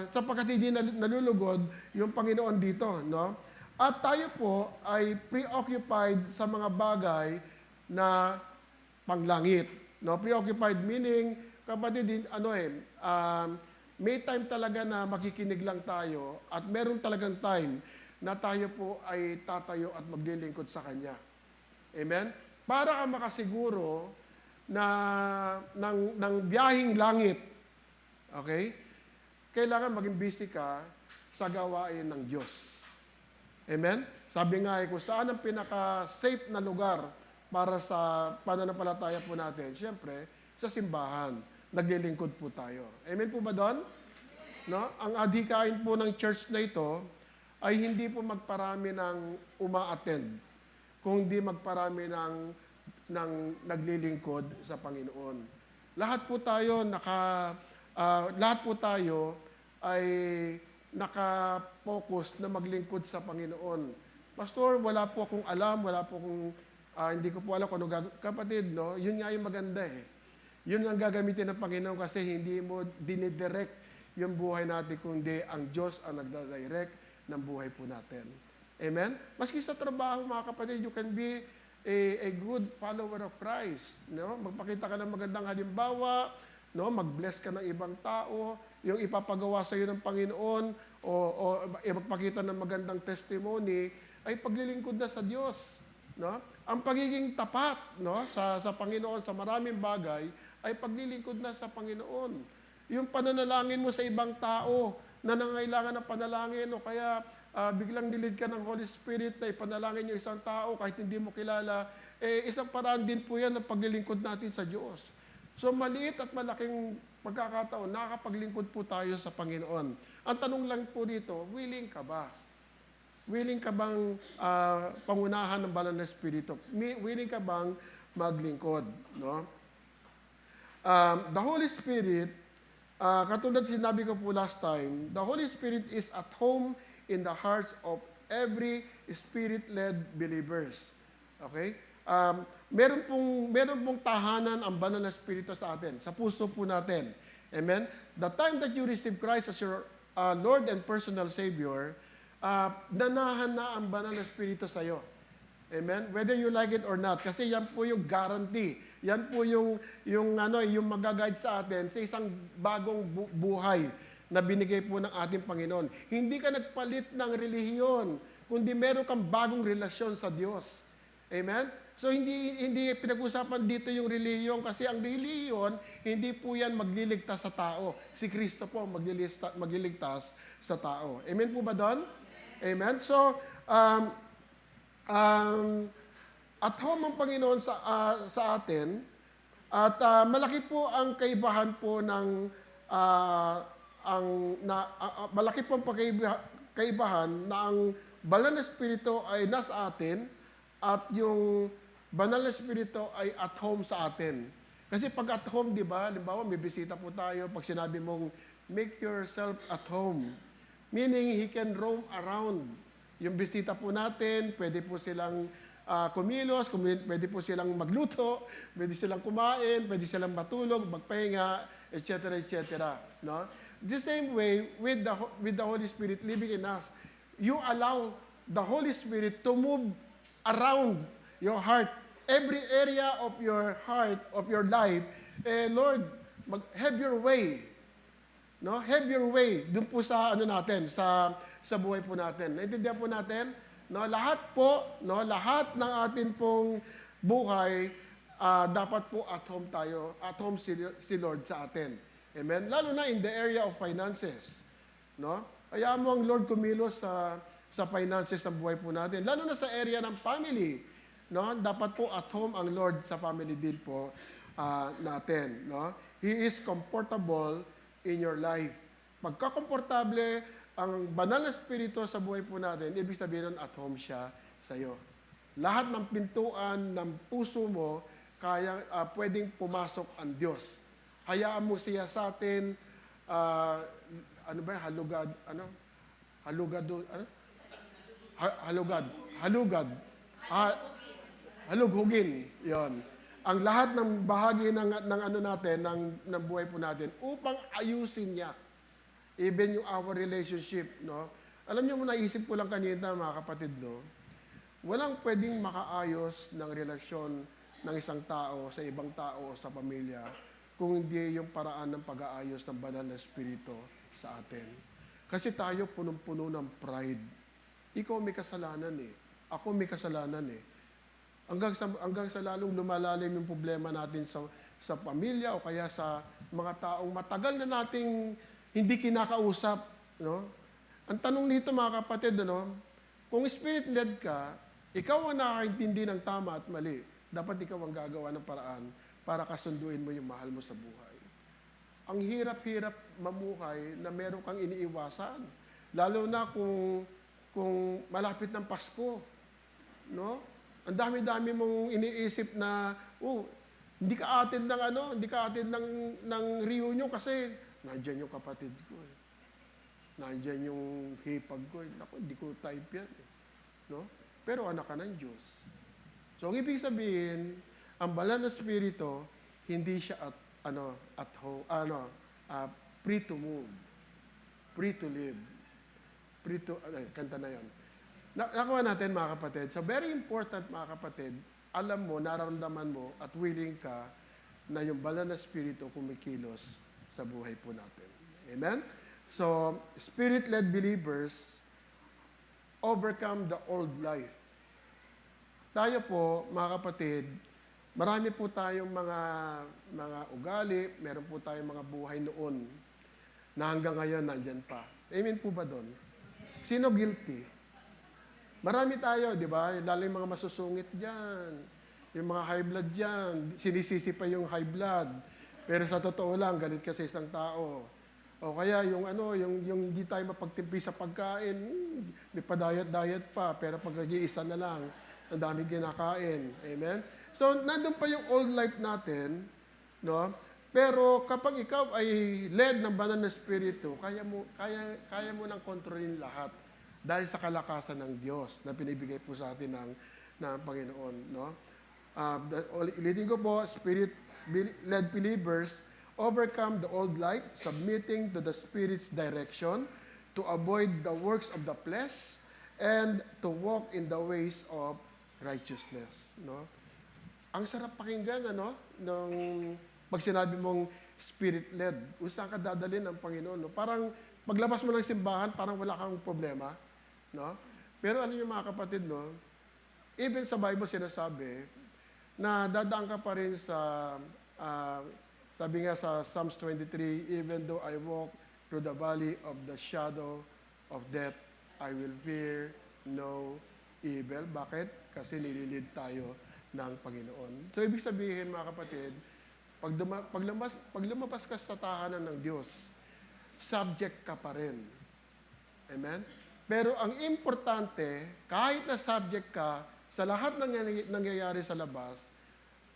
sapagkat hindi nalulugod yung Panginoon dito. No? At tayo po ay preoccupied sa mga bagay na panglangit. No, preoccupied meaning, kapatid, may time talaga na makikinig lang tayo at meron talagang time na tayo po ay tatayo at maglilingkod sa Kanya. Amen? Para ka makasiguro ng biyahing langit, okay? Kailangan maging busy ka sa gawain ng Diyos. Amen? Sabi nga kung saan ang pinaka-safe na lugar para sa pananampalataya po natin, siyempre, sa simbahan. Naglilingkod po tayo. Amen po ba doon? No? Ang adhikain po ng church na ito ay hindi po magparami ng uma-attend, kundi magparami ng naglilingkod sa Panginoon. Lahat po tayo ay naka-focus na maglingkod sa Panginoon. Pastor, wala po akong alam, hindi ko po alam kung ano kapatid, no? Yun nga yung maganda eh. Yun ang gagamitin ng Panginoon kasi hindi mo dinidirect yung buhay natin, kundi ang Diyos ang nagdadirect ng buhay po natin. Amen? Maski sa trabaho, mga kapatid, you can be a good follower of Christ. No? Magpakita ka ng magandang halimbawa, no? Mag-bless ka ng ibang tao, yung ipapagawa sa iyo ng Panginoon, o magpakita ng magandang testimony, ay paglilingkod na sa Diyos. No? Ang pagiging tapat, no, sa Panginoon sa maraming bagay ay paglilingkod na sa Panginoon. Yung pananalangin mo sa ibang tao na nangailangan ng panalangin o kaya biglang nilid ka ng Holy Spirit na ipanalangin yung isang tao kahit hindi mo kilala, isang paraan din po yan ng paglilingkod natin sa Diyos. So maliit at malaking pagkakataon, nakakapaglingkod po tayo sa Panginoon. Ang tanong lang po dito, willing ka ba? Willing ka bang pangunahan ng banal na Espiritu? Willing ka bang maglingkod? No? The Holy Spirit, katulad sinabi ko po last time, the Holy Spirit is at home in the hearts of every Spirit-led believers. Okay? Meron pong tahanan ang banal na Espiritu sa atin, sa puso po natin. Amen? The time that you receive Christ as your Lord and personal Savior, danahan na ang banal na Espiritu sa iyo. Amen? Whether you like it or not. Kasi yan po yung guarantee. Yan po yung mag-guide sa atin sa isang bagong buhay na binigay po ng ating Panginoon. Hindi ka nagpalit ng relihiyon, kundi meron kang bagong relasyon sa Diyos. Amen? So hindi pinag-usapan dito yung relihiyon kasi ang relihiyon, hindi po yan magliligtas sa tao. Si Kristo po magliligtas sa tao. Amen po ba doon? Amen? So, at home ang Panginoon sa atin at malaki po ang kaibahan po malaki po ang kaibahan na ang banal na Espiritu ay nasa atin at yung banal na Espiritu ay at home sa atin. Kasi pag at home, di ba, halimbawa may bisita po tayo, pag sinabi mong make yourself at home, meaning he can roam around Yung bisita po natin, pwede po silang kumilos, pwede po silang magluto, pwede silang kumain, pwede silang matulog, magpahinga, etc., etc. No? The same way, with the Holy Spirit living in us, you allow the Holy Spirit to move around your heart, every area of your heart, of your life. Lord, have your way. No? Have your way dun po sa ano natin, sa buhay po natin. Naintindihan po natin? No, lahat po, no, lahat ng atin pong buhay dapat po at home tayo, at home si Lord sa atin. Amen. Lalo na in the area of finances, no? Hayaan mo ang Lord kumilos sa finances ng buhay po natin. Lalo na sa area ng family, no? Dapat po at home ang Lord sa family din po natin, no? He is comfortable in your life. Pagka-komportable ang banal na espiritu sa buhay po natin, ibig sabihin nun at home siya sa iyo. Lahat ng pintuan ng puso mo, pwedeng pumasok ang Diyos. Hayaan mo siya sa atin, halugad, halughugin, yon. Ang lahat ng bahagi ng ano natin, ng buhay po natin, upang ayusin niya. Even yung our relationship, no? Alam niyo, naisip ko lang kanina, mga kapatid, no? Walang pwedeng makaayos ng relasyon ng isang tao sa ibang tao o sa pamilya kung hindi yung paraan ng pag-aayos ng banal na espiritu sa atin. Kasi tayo punong-puno ng pride. Ikaw may kasalanan eh. Ako may kasalanan eh. Hanggang sa lalong lumalalim yung problema natin sa pamilya o kaya sa mga taong matagal na nating hindi kinakausap, no? Ang tanong nito, mga kapatid, ano, kung spirit-led ka, ikaw ang nakakaintindi ng tama at mali. Dapat ikaw ang gagawa ng paraan para kasunduin mo yung mahal mo sa buhay. Ang hirap-hirap mamuhay na meron kang iniiwasan. Lalo na kung malapit ng Pasko, no? Ang dami-dami mong iniisip na, hindi ka attend ng reunion kasi nandyan yung kapatid ko eh. Nandyan yung hipag ko eh. Naku, hindi ko type yan eh. No? Pero anak ka ng Diyos. So, ang ibig sabihin, ang banal na espiritu, hindi siya free to move, free to live, kanta na yon. Nakuha natin, mga kapatid. So, very important, mga kapatid, alam mo, nararamdaman mo, at willing ka na yung banal na espiritu kumikilos sa buhay po natin. Amen? So, spirit-led believers overcome the old life. Tayo po, mga kapatid, marami po tayong mga ugali, meron po tayong mga buhay noon na hanggang ngayon nandyan pa. Amen po ba doon? Sino guilty? Marami tayo, di ba? Lalo yung mga masusungit dyan, yung mga high blood dyan, sinisisi pa yung high blood. Pero sa totoo lang, galit ka sa isang tao. O kaya yung hindi tayo mapagtimpi sa pagkain, may padayat-dayat pa, pero pag nag-iisa na lang, ang daming kinakain. Amen? So, nandun pa yung old life natin, no? Pero kapag ikaw ay led ng banal na espiritu, kaya mo nang kontrolin lahat dahil sa kalakasan ng Diyos na pinibigay po sa atin ng Panginoon, no? Ulitin ko po, spirit-led believers overcome the old life, submitting to the Spirit's direction, to avoid the works of the flesh, and to walk in the ways of righteousness. No? Ang sarap pakinggan, ano? Nung pag sinabi mong spirit-led, kung saan ka dadalhin ng Panginoon. No? Parang paglabas mo ng simbahan, parang wala kang problema. No? Pero ano yung mga kapatid, no? Even sa Bible sinasabi na dadaan ka pa rin sa sabi nga sa Psalms 23, even though I walk through the valley of the shadow of death, I will fear no evil. Bakit? Kasi nililid tayo ng Panginoon. So, ibig sabihin, mga kapatid, pag lumabas ka sa tahanan ng Diyos, subject ka pa rin. Amen? Pero ang importante, kahit na subject ka sa lahat ng nangyayari sa labas,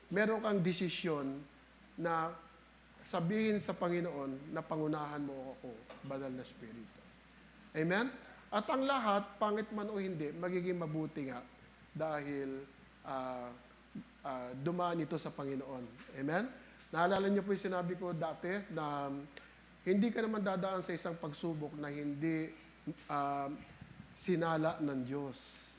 meron kang desisyon na sabihin sa Panginoon na pangunahan mo ako, banal na Espiritu. Amen? At ang lahat, pangit man o hindi, magiging mabuti nga dahil dumaan ito sa Panginoon. Amen? Naalala niyo po yung sinabi ko dati na hindi ka naman dadaan sa isang pagsubok na hindi sinala ng Diyos.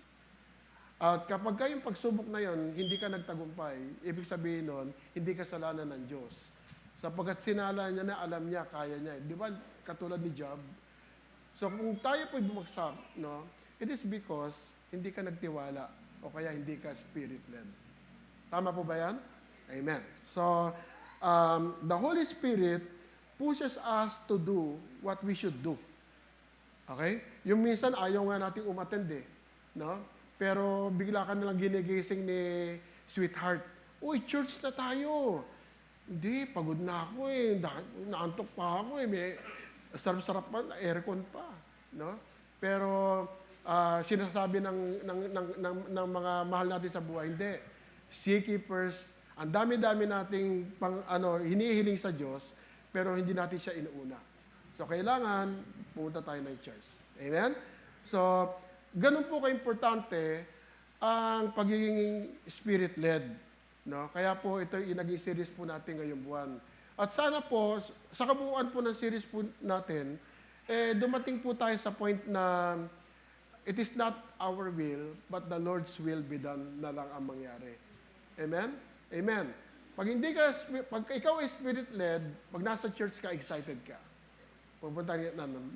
At kapag kayong pagsubok na yon, hindi ka nagtagumpay, ibig sabihin nun, hindi kasalanan ng Diyos. Sapagkat sinala niya na, alam niya, kaya niya. Di ba, katulad ni Job? So kung tayo po'y bumagsak, no, it is because hindi ka nagtiwala o kaya hindi ka spirit-led. Tama po ba yan? Amen. So, the Holy Spirit pushes us to do what we should do. Okay? Yung minsan, ayaw nga natin umattend eh. No? Pero bigla ka nalang ginigising ni sweetheart. Uy, church na tayo. Hindi, pagod na ako eh. Naantok pa ako eh. May sarap-sarap pa, aircon pa. No? Pero sinasabi ng mga mahal natin sa buhay, hindi. Seek ye first. Ang dami-dami nating hinihiling sa Diyos, pero hindi natin siya inuuna. So, kailangan pumunta tayo ng church. Amen? So, ganun po ka-importante ang pagiging spirit-led. No? Kaya po, ito yung naging series po natin ngayong buwan. At sana po, sa kabuuan po ng series po natin, dumating po tayo sa point na it is not our will, but the Lord's will be done na lang ang mangyari. Amen? Amen. Pag ikaw ay spirit-led, pag nasa church ka, excited ka.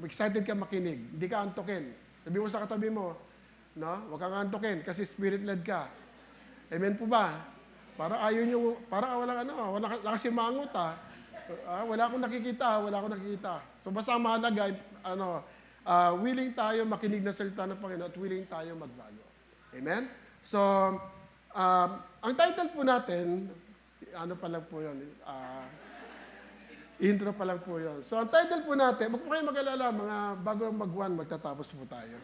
Excited ka makinig. Hindi ka antokin. Sabi mo sa katabi mo, no? Huwag kang antokin kasi spirit-led ka. Amen po ba? Para wala kasi mangot wala akong nakikita. So basta mahalaga, willing tayo makinig ng salita ng Panginoon at willing tayo magbago. Amen? So, ang title po natin, pa lang po yun, intro pa lang po yun. So, ang title po natin, huwag po kayo mag-alala, bago mag-1, magtatapos po tayo.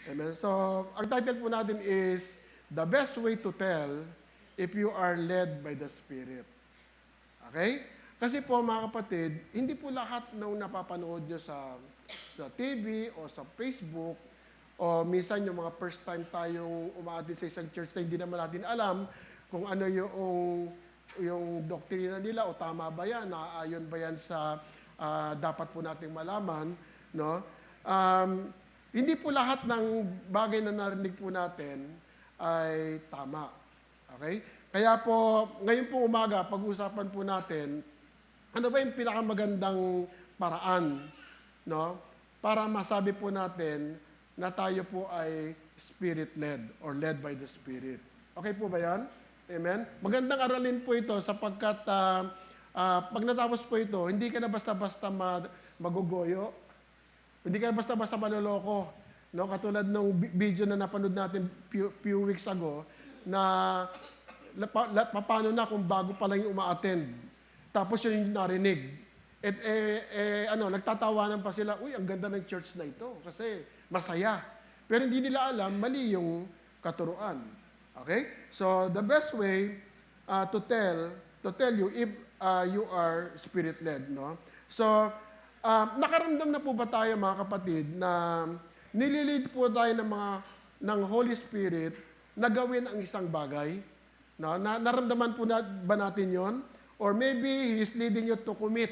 Amen? So, ang title po natin is, The Best Way to Tell If You Are Led by the Spirit. Okay? Kasi po, mga kapatid, hindi po lahat ng napapanood nyo sa TV o sa Facebook, o minsan yung mga first time tayong umaattend sa isang church na hindi naman natin alam kung ano yung doktrina nila o tama ba yan, naaayon ba yan sa dapat po nating malaman. No? Hindi po lahat ng bagay na narinig po natin ay tama. Okay? Kaya po, ngayon po umaga, pag-usapan po natin, ano ba yung pinakamagandang paraan, no? Para masabi po natin na tayo po ay spirit-led or led by the Spirit. Okay po ba yan? Amen? Magandang aralin po ito sapagkat pag natapos po ito, hindi ka na basta-basta magugoyo. Hindi ka na basta-basta maloloko. No? Katulad ng video na napanood natin few weeks ago na paano na kung bago pa lang yung uma-attend. Tapos yun yung narinig. Nagtatawanan pa sila, uy, ang ganda ng church na ito kasi masaya. Pero hindi nila alam, mali yung katuruan. Okay? So, the best way to tell you if you are spirit-led, no? So, nakaramdam na po ba tayo, mga kapatid, na nililid po tayo ng Holy Spirit na gawin ang isang bagay? No? Naramdaman po ba natin yon? Or maybe He is leading you to commit,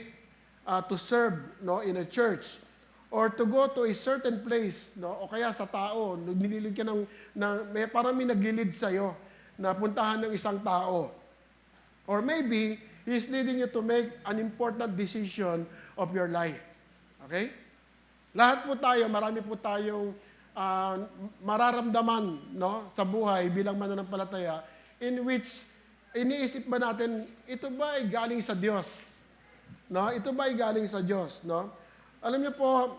to serve, no, in a church, or to go to a certain place, no, o kaya sa tao, nililid ka parang may naglilid sa'yo na puntahan ng isang tao. Or maybe He is leading you to make an important decision of your life. Okay? Lahat po tayo, marami po tayong mararamdaman, no, sa buhay bilang mananampalataya in which iniisip ba natin, ito ba ay galing sa Diyos? No? Ito ba ay galing sa Diyos? No? Alam niyo po,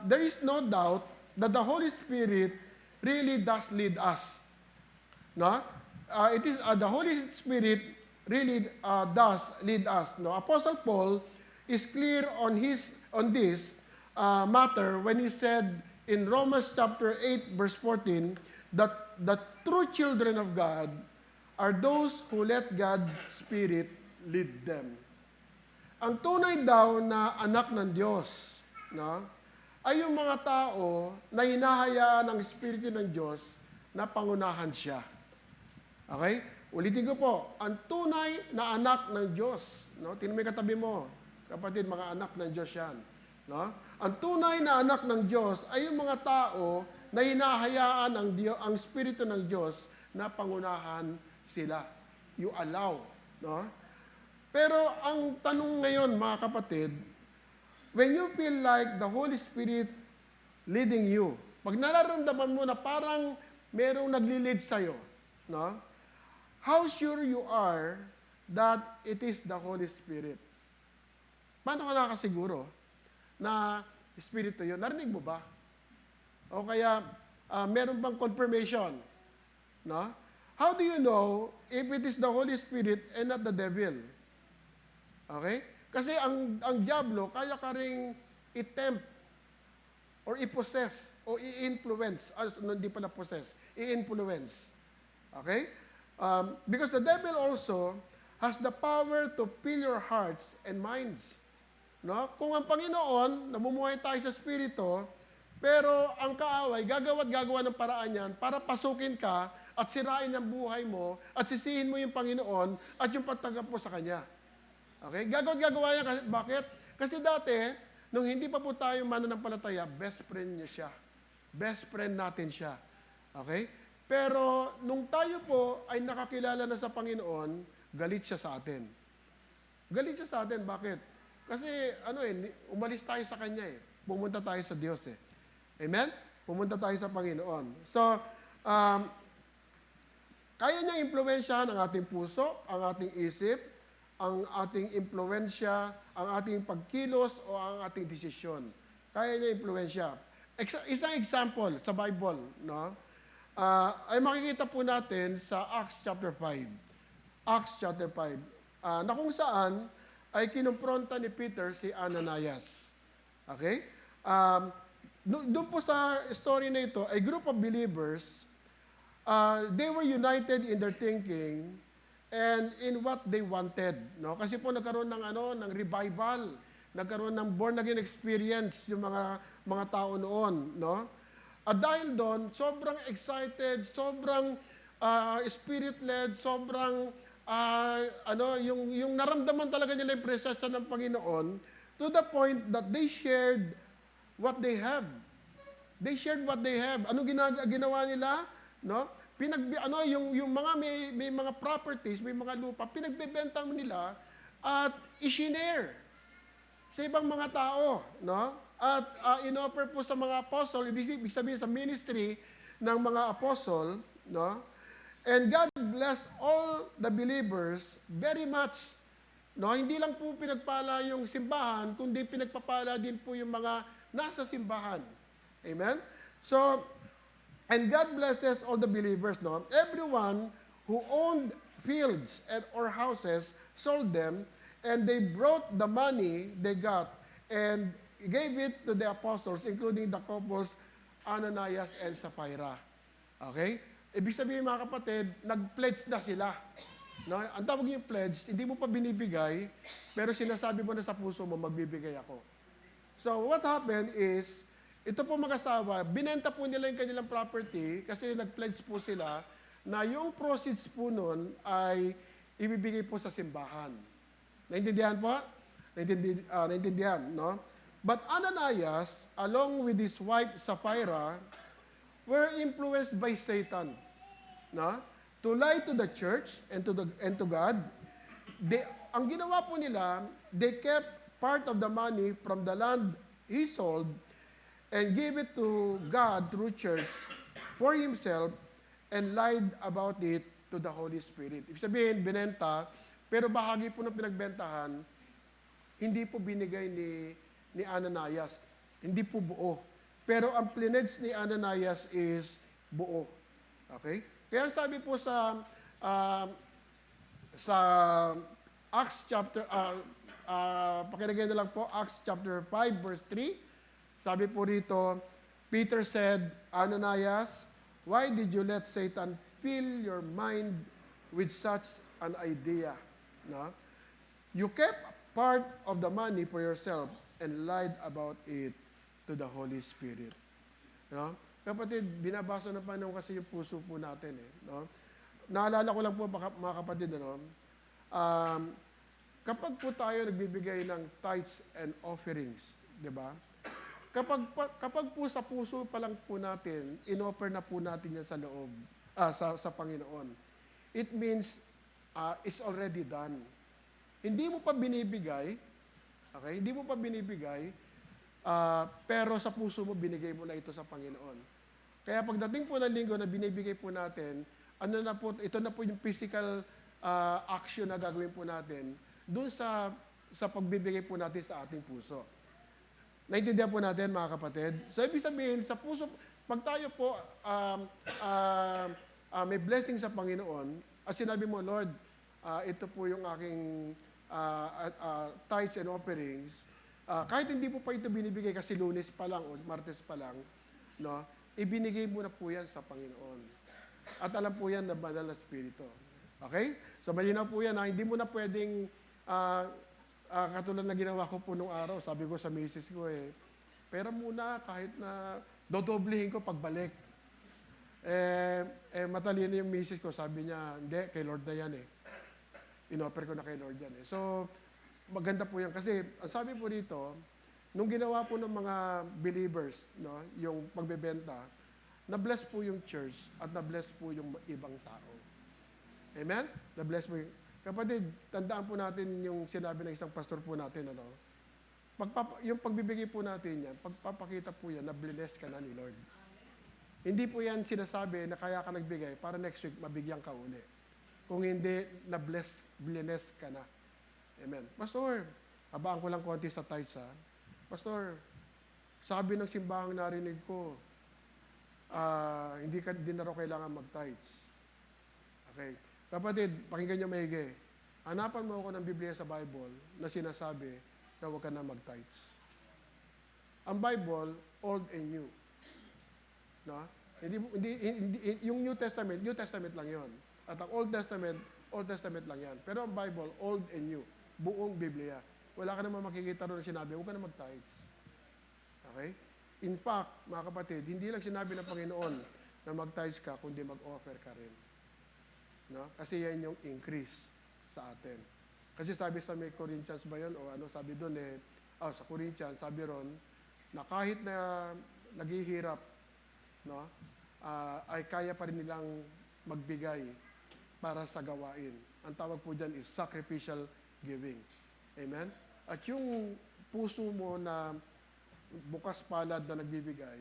there is no doubt that the Holy Spirit really does lead us. No? The Holy Spirit really does lead us. No? Apostle Paul is clear on this matter when he said in Romans chapter 8 verse 14 that the true children of God are those who let God's Spirit lead them. Ang tunay daw na anak ng Diyos, no, ay yung mga tao na hinahayaan ng Espiritu ng Diyos na pangunahan siya. Okay? Ulitin ko po, ang tunay na anak ng Diyos, no? Tingnan mo yung katabi mo, kapatid, mga anak ng Diyos yan. No? Ang tunay na anak ng Diyos ay yung mga tao na hinahayaan ang Espiritu ng Diyos na pangunahan sila. You allow. No? Pero ang tanong ngayon, mga kapatid, when you feel like the Holy Spirit leading you, pag nararamdaman mo na parang merong nagli-lead sa'yo, no? How sure you are that it is the Holy Spirit? Paano ka nakasiguro na Espiritu yun? Narinig mo ba? O kaya, meron bang confirmation? No? How do you know if it is the Holy Spirit and not the devil? Okay? Kasi ang diablo, kaya ka ring i-tempt or i-possess o i-influence. Hindi pala possess. I-influence. Okay? Because the devil also has the power to fill your hearts and minds. No? Kung ang Panginoon, namumuhay tayo sa Espiritu, pero ang kaaway, gagawa ng paraan yan para pasukin ka at sirain ang buhay mo at sisihin mo yung Panginoon at yung pagtanggap mo sa Kanya. Okay? Gagawa yan. Bakit? Kasi dati, nung hindi pa po tayo mananampalataya, best friend niya siya. Best friend natin siya. Okay? Pero nung tayo po ay nakakilala na sa Panginoon, galit siya sa atin. Galit siya sa atin. Bakit? Kasi umalis tayo sa Kanya eh. Pumunta tayo sa Diyos eh. Amen? Pumunta tayo sa Panginoon. So, kaya niya impluwensyahan ang ating puso, ang ating isip, ang ating impluwensya, ang ating pagkilos o ang ating desisyon. Kaya niya impluwensya. Isang example sa Bible, no? Ay makikita po natin sa Acts chapter 5. Acts chapter 5. Na kung saan ay kinumpronta ni Peter si Ananias. Okay? Doon po sa story na ito, a group of believers, they were united in their thinking and in what they wanted, no? Kasi po nagkaroon ng revival, nagkaroon ng born again experience yung mga tao noon, no? At dahil doon, sobrang excited, sobrang spirit-led, sobrang yung naramdaman talaga nila yung presensya ng Panginoon to the point that they shared what they have. They shared what they have. Ano ginawa nila? No? Yung mga may mga properties, may mga lupa, pinagbebenta nila at i-share sa ibang mga tao, no? At inoffer po sa mga apostle, ibig sabihin sa ministry ng mga apostle, no? And God bless all the believers very much. No, hindi lang po pinagpala yung simbahan, kundi pinagpapala din po yung mga nasa simbahan. Amen? So, and God blesses all the believers, no? Everyone who owned fields or houses sold them, and they brought the money they got and gave it to the apostles, including the couples Ananias and Sapphira. Okay? Ibig sabihin, mga kapatid, nag-pledge na sila. No? Ang tawag yung pledge, hindi mo pa binibigay, pero sinasabi mo na sa puso mo, magbibigay ako. So, what happened is, ito po mag-asawa, binenta po nila yung kanilang property kasi nag-pledge po sila na yung proceeds po nun ay ibibigay po sa simbahan. Naintindihan po? Naintindihan, no? But Ananias, along with his wife Sapphira, were influenced by Satan, no? To lie to the church and to God. Ang ginawa po nila, they kept part of the money from the land he sold and gave it to God through church for himself and lied about it to the Holy Spirit. Ibig sabihin, binenta, pero bahagi po ng pinagbentahan, hindi po binigay ni Ananias. Hindi po buo. Pero ang pledge ni Ananias is buo. Okay? Kaya sabi po sa Acts chapter, pakilagay na lang po, Acts chapter 5 verse 3, sabi po rito, Peter said, Ananias, why did you let Satan fill your mind with such an idea? No? You kept part of the money for yourself and lied about it to the Holy Spirit. No? Kapatid, binabasa ng Panginoon kasi yung puso po natin. No? Naalala ko lang po, mga kapatid, kapag po tayo nagbibigay ng tithes and offerings, di ba? Kapag po sa puso pa lang po natin, in-offer na po natin yan sa loob, sa Panginoon. It means, it's already done. Hindi mo pa binibigay, okay? Hindi mo pa binibigay, pero sa puso mo, binigay mo na ito sa Panginoon. Kaya pagdating po ng linggo na binibigay po natin, ito na po yung physical action na gagawin po natin dun sa pagbibigay po natin sa ating puso. Naintindihan po natin, mga kapatid? So, ibig sabihin, sa puso, pag tayo po may blessing sa Panginoon, at sinabi mo, Lord, ito po yung aking tithes and offerings, kahit hindi po pa ito binibigay kasi Lunes pa lang o Martes pa lang, no, ibinigay mo na po yan sa Panginoon. At alam po yan na banal na Espiritu. Okay? So, malinaw po yan, hindi mo na pwedeng katulad na ginawa ko po nung araw, sabi ko sa misis ko pera muna kahit na dodoblehin ko pagbalik. Matalino yung misis ko, sabi niya, hindi, kay Lord na yan Inoffer ko na kay Lord yan So, maganda po yan. Kasi, ang sabi po dito, nung ginawa po ng mga believers, no, yung pagbebenta, na-bless po yung church at na-bless po yung ibang tao. Amen? Na-bless po yung... Kapatid, tandaan po natin yung sinabi ng isang pastor po natin, yung pagbibigay po natin yan, pagpapakita po yan na bless ka na ni Lord. Hindi po yan sinasabi na kaya ka nagbigay para next week mabigyan ka uli. Kung hindi, bless ka na. Amen. Pastor, habaan ko lang konti sa tithes Pastor, sabi ng simbahang narinig ko, hindi na raw kailangan mag-tithes. Okay. Kapatid, pakinggan niyo maigi. Hanapan mo ako ng Biblia sa Bible na sinasabi na huwag ka na mag-tithes. Ang Bible, old and new. No? Yung New Testament lang yon. At ang Old Testament lang yan. Pero ang Bible, old and new. Buong Biblia. Wala ka naman makikita doon na sinabi, huwag ka na mag-tithes. Okay? In fact, mga kapatid, hindi lang sinabi ng Panginoon na mag-tithes ka, kundi mag-offer ka rin. No? Kasi yan yung increase sa atin. Kasi sabi sa may Corinthians ba yun? O sabi doon sa Corinthians, sabi ron, na kahit na naghihirap, no, ay kaya pa rin nilang magbigay para sa gawain. Ang tawag po dyan is sacrificial giving. Amen? At yung puso mo na bukas palad na nagbibigay,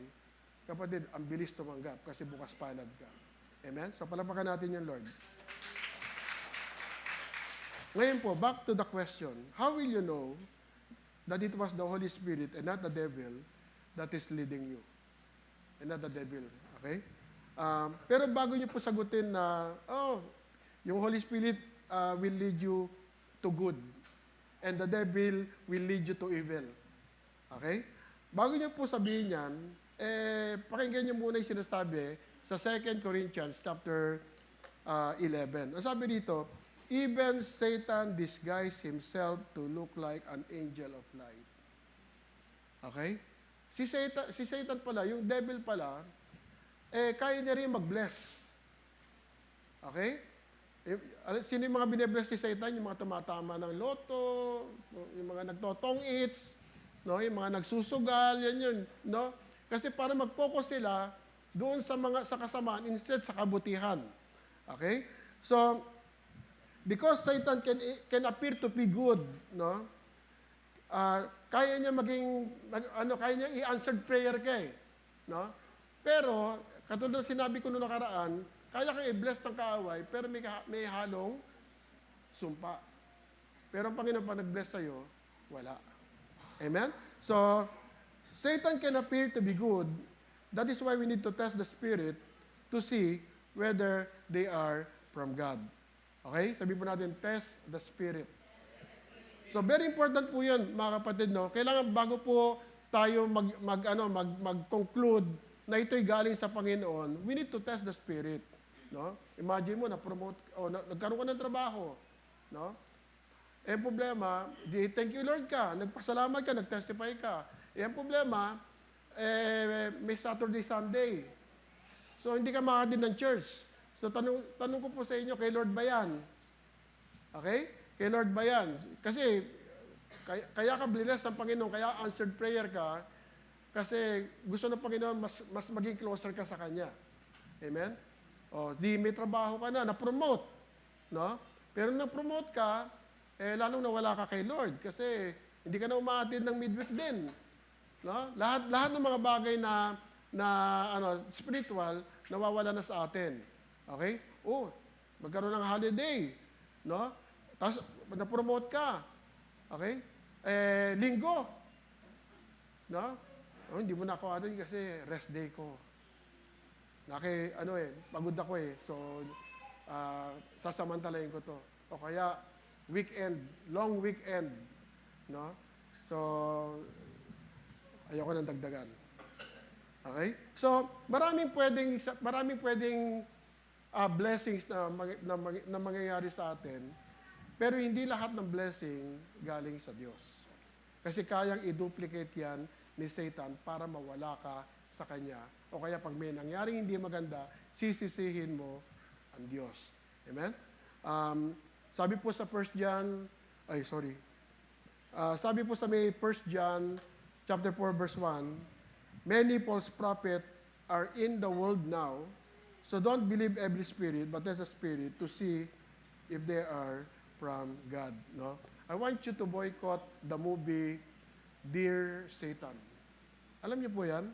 kapatid, ang bilis tumanggap kasi bukas palad ka. Amen? So, palapakan natin yung Lord. Ngayon po, back to the question. How will you know that it was the Holy Spirit and not the devil that is leading you? And not the devil. Okay? Pero bago niyo po sagutin na, yung Holy Spirit will lead you to good. And the devil will lead you to evil. Okay? Bago niyo po sabihin yan, pakinggan niyo muna yung sinasabi sa 2 Corinthians chapter 11. Ang sabi dito, even Satan disguised himself to look like an angel of light. Okay? Si Satan pala, yung devil pala, kaya niya rin mag-bless. Okay? Sino yung mga bine-bless ni Satan? Yung mga tumatama ng loto, yung mga nagtotong eats, no? Yung mga nagsusugal, yan yun. No? Kasi para mag-focus sila doon sa kasamaan instead sa kabutihan. Okay? So, because Satan can appear to be good, no? Kaya niya kaya niya i-answered prayer ka no? Pero, katulad ng sinabi ko noong nakaraan, kaya kang i-bless ng kaaway, pero may halong sumpa. Pero ang Panginoon pa nag-bless sa'yo, wala. Amen? So, Satan can appear to be good. That is why we need to test the spirit to see whether they are from God. Okay? Sabi po natin, test the spirit. So, very important po yun, mga kapatid, no? Kailangan bago po tayo mag-conclude na ito'y galing sa Panginoon, we need to test the spirit. No? Imagine mo, na-promote, nagkaroon ka ng trabaho. No? Problema, thank you Lord ka, nagpasalamat ka, nag-testify ka. Problema, may Saturday, Sunday. So, hindi ka makakatid ng church. So, tanong ko po sa inyo, kay Lord ba yan? Okay? Kay Lord ba yan? Kasi, kaya ka blessed ng Panginoon, kaya answered prayer ka, kasi gusto ng Panginoon, mas maging closer ka sa Kanya. Amen? O, may trabaho ka na, na-promote. No? Pero na-promote ka, lalong nawala ka kay Lord, kasi hindi ka na umaatid ng midweek din. No? Lahat ng mga bagay na spiritual, nawawala na sa atin. Okay? Magkaroon ng holiday. No? Tapos, na-promote ka. Okay? Linggo. No? Hindi mo na ako atin kasi rest day ko. Pagod ako So, sasamantalayin ko to. O kaya, weekend, long weekend. No? So, ayoko nang dagdagan. Okay? So, maraming pwedeng blessings na mangyayari sa atin, pero hindi lahat ng blessing galing sa Diyos. Kasi kayang i-duplicate yan ni Satan para mawala ka sa kanya. O kaya pag may nangyaring hindi maganda, sisisihin mo ang Diyos. Amen? Sabi po sa 1 John, sabi po sa may 1 John chapter 4 verse 1, many false prophets are in the world now, so don't believe every spirit, but test the spirit to see if they are from God. No? I want you to boycott the movie Dear Satan. Alam niyo po yan?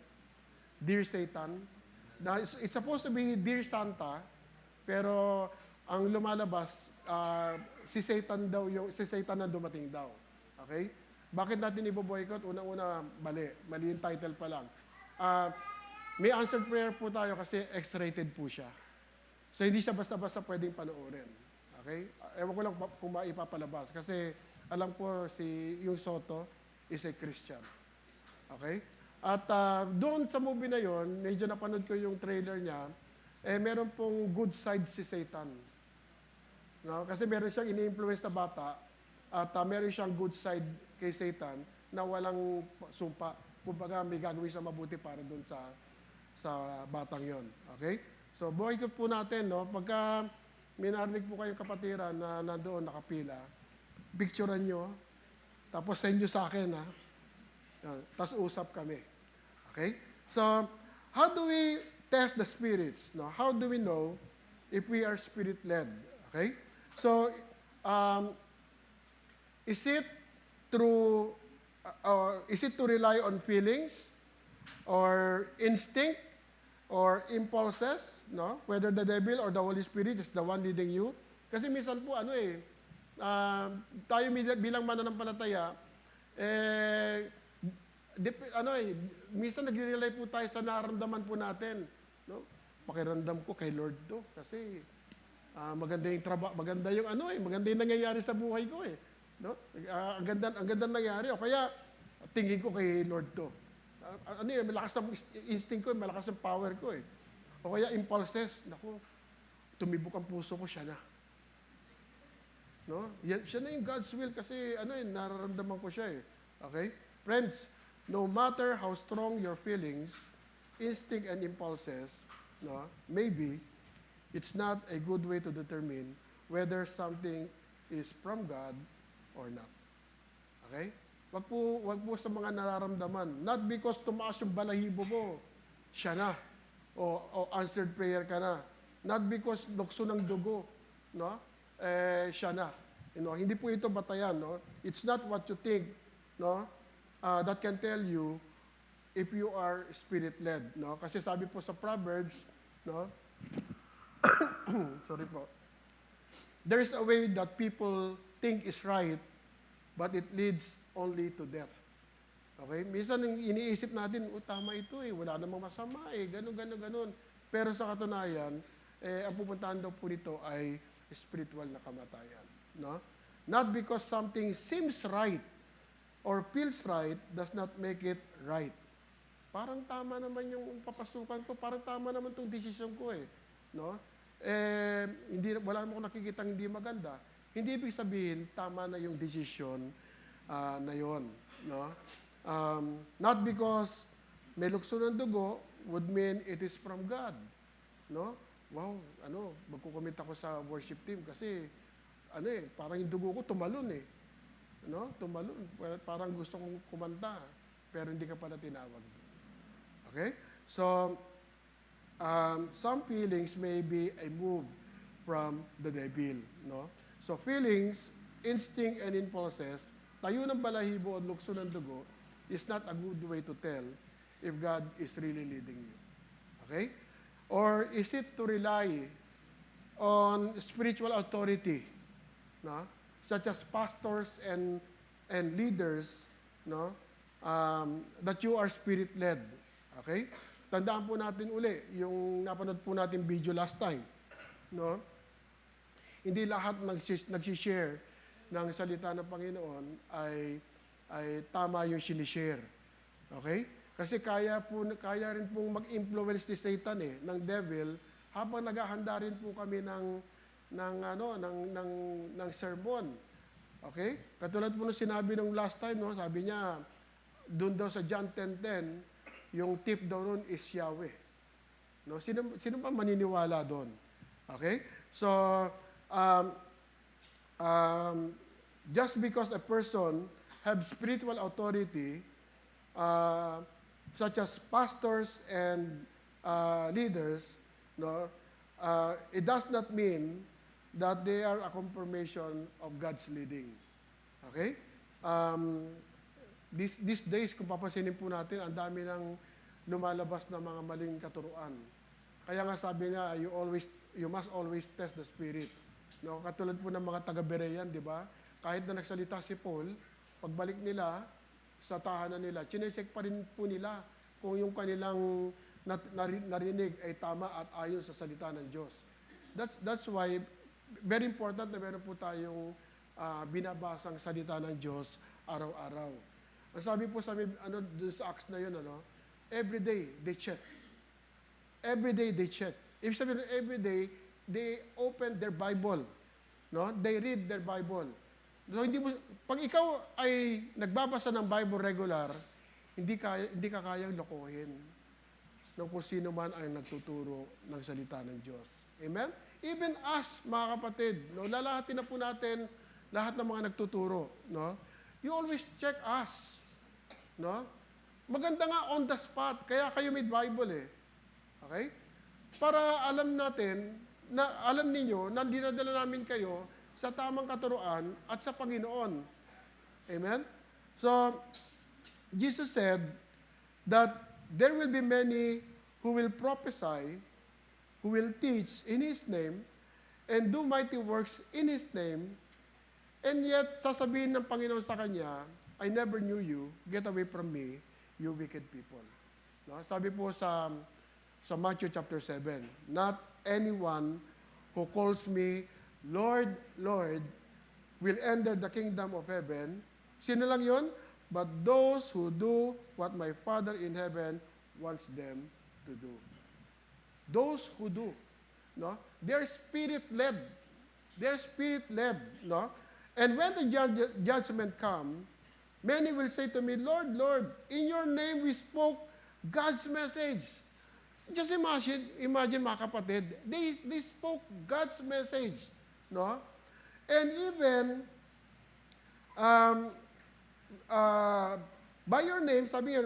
Dear Satan. Now, it's supposed to be Dear Santa, pero ang lumalabas, si Satan na dumating daw. Okay? Bakit natin ibo-boycott? Unang-una, mali yung title pa lang. May answered prayer po tayo kasi X-rated po siya. So, hindi siya basta-basta pwedeng panoorin. Okay? Ewan ko lang kung maipapalabas. Kasi, alam ko yung Soto is a Christian. Okay? At doon sa movie na yon, medyo napanood ko yung trailer niya, meron pong good side si Satan. No? Kasi meron siyang ini-influence na bata, at meron siyang good side kay Satan na walang sumpa. Kumbaga, may gagawin siya mabuti para doon sa batang yon. Okay? So, boycott po natin, no? Pagka may narinig po kayong kapatiran na nandoon nakapila, picturean nyo, tapos send nyo sa akin, ha? Tapos usap kami. Okay? So, how do we test the spirits? No? How do we know if we are spirit-led? Okay? So, is it to rely on feelings or instinct or impulses, no? Whether the devil or the Holy Spirit is the one leading you? Kasi minsan po tayo bilang mananampalataya, minsan nagre-rely po tayo sa nararamdaman po natin, no? Pakiramdam ko kay Lord to kasi maganda yung trabaho, maganda yung nangyayari sa buhay ko no? Ang ganda nangyari o kaya tingin ko kay Lord to. Malakas ng instinct ko, malakas ng power ko O kaya impulses, naku, tumibok ang puso ko, siya na. No? Siya na yung God's will kasi nararamdaman ko siya Okay? Friends, no matter how strong your feelings, instinct and impulses, no, maybe it's not a good way to determine whether something is from God or not. Okay? Wag po sa mga nararamdaman. Not because tumaas yung balahibo mo, siya na. O answered prayer ka na. Not because lukso ng dugo, no? Siya na. Hindi po ito batayan, no? It's not what you think, no? That can tell you if you are spirit-led, no? Kasi sabi po sa Proverbs, no? Sorry po. There is a way that people think is right, but it leads only to death. Okay? Minsan iniisip natin, tama ito wala namang masama ganun. Pero sa katunayan, ang pupuntahan daw po nito ay spiritual na kamatayan. No? Not because something seems right or feels right does not make it right. Parang tama naman yung papasukan ko, parang tama naman tong desisyon ko No? Wala naman akong nakikitang hindi maganda. Hindi ibig sabihin, tama na yung decision na yon, no? Not because may lukso ng dugo would mean it is from God. No? Wow, magkukomment ako sa worship team kasi parang yung dugo ko tumalon eh. No? Tumalon, parang gusto kong kumanta, pero hindi ka pala tinawag. Okay? So, some feelings may be a move from the devil. No? So, feelings, instinct, and impulses, tayo ng balahibo o lukso ng dugo, is not a good way to tell if God is really leading you. Okay? Or is it to rely on spiritual authority, no? Such as pastors and leaders, no? That you are spirit-led. Okay? Tandaan po natin uli, yung napanood po natin video last time, no? Hindi lahat nagsishare ng salita ng Panginoon ay tama yung sinishare. Okay? Kasi kaya rin pong mag-influence ni Satan ng devil habang naghahanda rin po kami ng sermon. Okay? Katulad po nung sinabi nung last time, no, sabi niya doon daw sa John 10:10, yung tip daw noon is Yahweh. No, sino ba maniniwala doon? Okay? So just because a person have spiritual authority, such as pastors and leaders, no, it does not mean that they are a confirmation of God's leading. Okay? These days, kung papansinin po natin, ang dami ng lumalabas na mga maling katuruan. Kaya nga sabi niya, you must always test the spirit. No, katulad po ng mga taga-Berean, di ba? Kahit na nagsalita si Paul, pagbalik nila sa tahanan nila, chinecheck pa rin po nila kung yung kanilang narinig ay tama at ayon sa salita ng Diyos. That's why very important na meron po tayong binabasang salita ng Diyos araw-araw. Ang sabi po sa dun sa Acts na yun, every day they check. Every day they check. Ibig sabihin, every day they open their Bible. No? They read their Bible. So, pag ikaw ay nagbabasa ng Bible regular, hindi ka kayang lokohin ng kung sino man ay nagtuturo ng salita ng Diyos. Amen? Even us, mga kapatid, no, lalahatin na po natin lahat ng mga nagtuturo. No? You always check us. No? Maganda nga on the spot, kaya kayo may Bible eh. Okay? Para alam ninyo na dinadala namin kayo sa tamang katuruan at sa Panginoon. Amen? So, Jesus said that there will be many who will prophesy, who will teach in His name, and do mighty works in His name, and yet sasabihin ng Panginoon sa kanya, I never knew you, get away from me, you wicked people. No? Sabi po sa Matthew chapter 7, not anyone who calls me Lord, Lord, will enter the kingdom of heaven. Sino lang yon? But those who do what my Father in heaven wants them to do. Those who do. No? They're spirit-led. They're spirit-led. No? And when the judgment come, many will say to me, Lord, Lord, in your name we spoke God's message. Just imagine mga kapatid, they spoke God's message. No? And even by your name, sabi nga,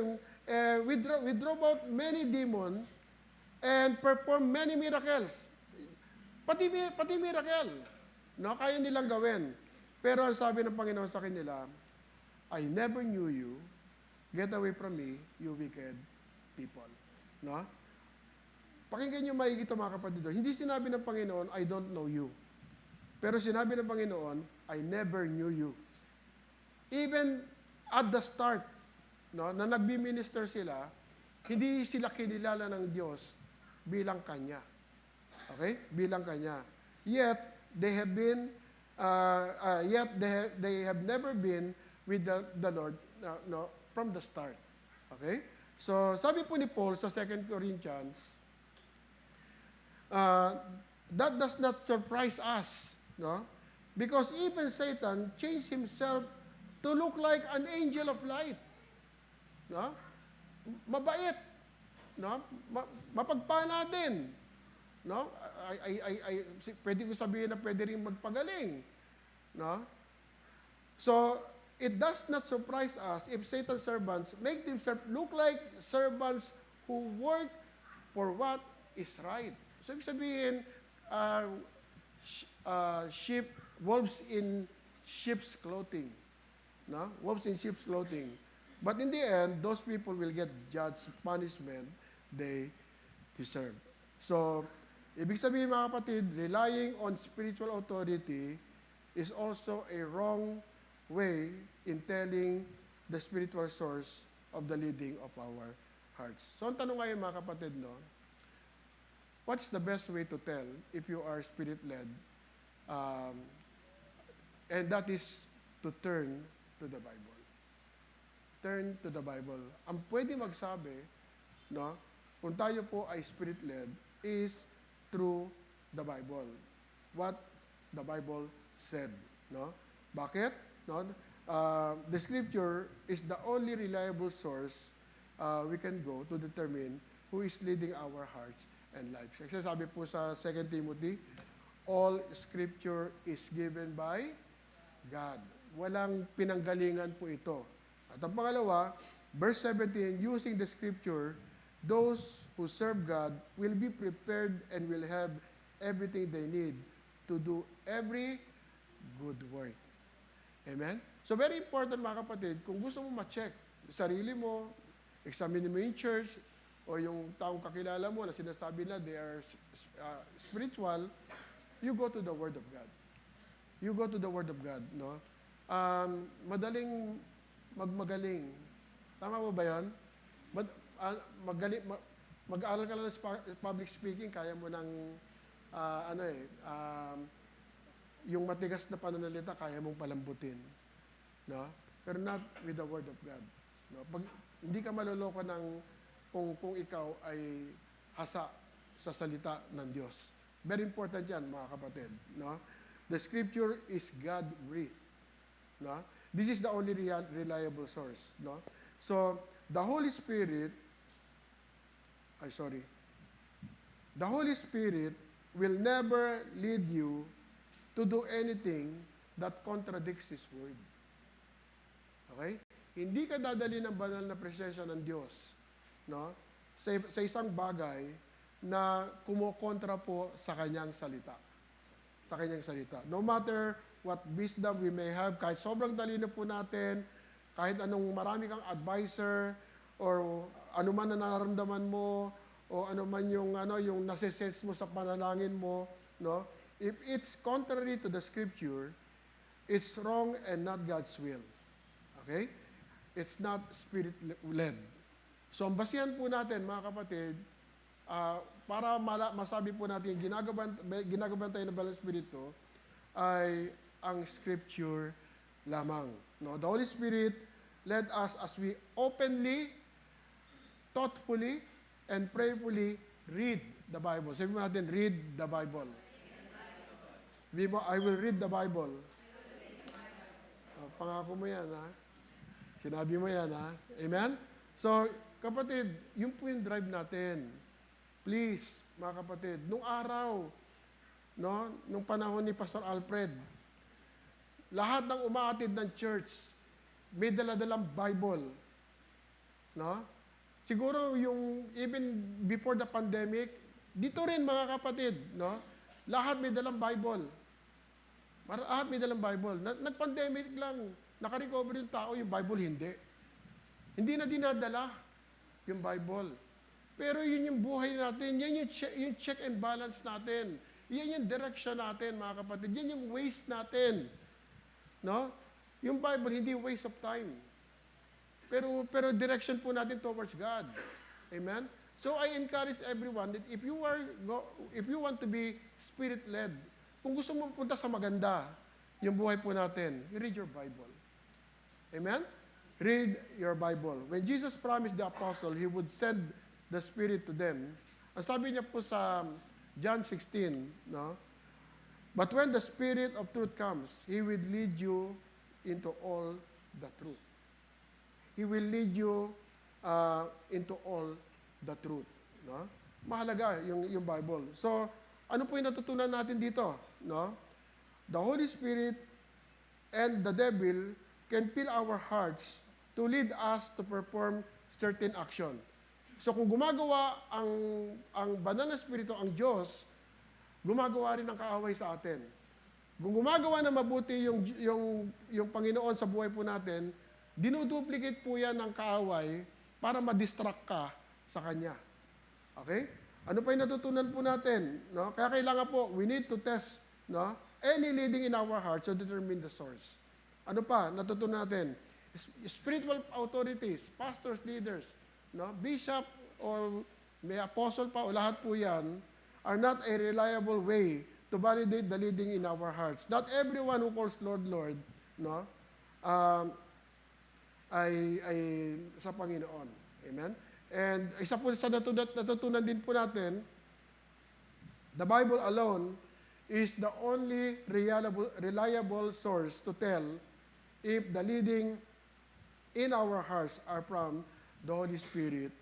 we drove out many demons and perform many miracles. Pati miracle. No? Kaya nilang gawin. Pero ang sabi ng Panginoon sa kanila, I never knew you. Get away from me, you wicked people. No? Pakinggan nyo maigi ito mga kapatid. Hindi sinabi ng Panginoon, I don't know you. Pero sinabi ng Panginoon, I never knew you. Even at the start, no, na nagbi-minister sila, hindi sila kinilala ng Diyos bilang Kanya. Okay? Bilang Kanya. Yet, they have been, they have never been with the Lord from the start. Okay? So, sabi po ni Paul sa 2 Corinthians, that does not surprise us. No? Because even Satan changed himself to look like an angel of light. No? mabait, no? Mapagpana din, no? Pwede ko sabihin na pwede rin magpagaling, no? So, it does not surprise us if Satan's servants make themselves look like servants who work for what is right. So, ibig sabihin, wolves in sheep's clothing. No? Wolves in sheep's clothing. But in the end, those people will get judged punishment they deserve. So, ibig sabihin mga kapatid, relying on spiritual authority is also a wrong way in telling the spiritual source of the leading of our hearts. So, ang tanong ngayon mga kapatid, no? What's the best way to tell if you are spirit-led? And that is to turn to the Bible. Turn to the Bible. Ang pwede magsabi, no, kung tayo po ay spirit-led, is through the Bible. What the Bible said. No? Bakit? No? The Scripture is the only reliable source we can go to determine who is leading our hearts and lives. Kasi sabi po sa 2 Timothy, all Scripture is given by God. Walang pinanggalingan po ito. At ang pangalawa, verse 17, using the Scripture, those who serve God will be prepared and will have everything they need to do every good work. Amen? So very important mga kapatid, kung gusto mo ma-check sarili mo, examine mo yung church, o yung taong kakilala mo na sinasabi na they are spiritual, you go to the Word of God. You go to the Word of God, no? Madaling magmagaling. Tama mo ba yan? Mag-aaral ka lang ng public speaking, kaya mo ng, yung matigas na pananalita, kaya mong palambutin. No? Pero not with the Word of God. No? Pag hindi ka maloloko ng kung ikaw ay hasa sa salita ng Diyos. Very important yan, mga kapatid. No? The Scripture is God-breathed. No? This is the only reliable source. No? So, the Holy Spirit will never lead you to do anything that contradicts His Word. Okay? Hindi ka dadali ng banal na presensya ng Diyos, no? Sa isang bagay na kumokontra po sa kanyang salita. Sa kanyang salita. No matter what wisdom we may have, kahit sobrang talino po natin, kahit anong marami kang advisor, or ano man na nararamdaman mo, o ano man yung nasa-sense mo sa panalangin mo, no? If it's contrary to the Scripture, it's wrong and not God's will. Okay? It's not Spirit-led. So, ang basihan po natin, mga kapatid, para masabi po natin yung ginagabantay ng Banal Espiritu, ay ang Scripture lamang. No? The Holy Spirit led us as we openly, thoughtfully, and prayerfully read the Bible. Sabi mo natin, read the Bible. I will read the Bible. Pangako mo yan, ha? Sinabi mo yan, ha? Amen? So, kapatid, yun po yung drive natin. Please, mga kapatid, nung araw, no, nung panahon ni Pastor Alfred, lahat ng umaatid ng church, may daladalang Bible. No? Siguro yung even before the pandemic, dito rin mga kapatid, no? Lahat may dalang Bible. Lahat may dalang Bible. Nag-pandemic lang, nakarecover yung tao, yung Bible hindi. Hindi na dinadala yung Bible. Pero yun yung buhay natin, yan yung check and balance natin. Yan yung direction natin, mga kapatid. Yan yung waste natin. No? Yung Bible, hindi waste of time. Pero direction po natin towards God. Amen? So I encourage everyone that if you want to be Spirit-led, kung gusto mo punta sa maganda, yung buhay po natin, read your Bible. Amen? Read your Bible. When Jesus promised the apostle, He would send the Spirit to them. Ang sabi niya po sa John 16, no? But when the Spirit of truth comes, He will lead you into all the truth. He will lead you into all the truth. No? Mahalaga yung Bible. So, ano po yung natutunan natin dito? No? The Holy Spirit and the devil can fill our hearts to lead us to perform certain action. So kung gumagawa ang banal na spirito, ang Diyos, gumagawa rin ng kaaway sa atin. Kung gumagawa na mabuti yung Panginoon sa buhay po natin, dinuduplicate po yan ng kaaway para ma-distract ka sa Kanya. Okay? Ano pa yung natutunan po natin? No? Kaya kailangan po, we need to test, no, any leading in our hearts to determine the source. Ano pa natutunan natin? Spiritual authorities, pastors, leaders, no, bishop, or may apostle pa, o lahat po yan, are not a reliable way to validate the leading in our hearts. Not everyone who calls Lord, Lord, no, ay sa Panginoon. Amen? And isa po sa natutunan din po natin, the Bible alone is the only reliable source to tell if the leading in our hearts are from the Holy Spirit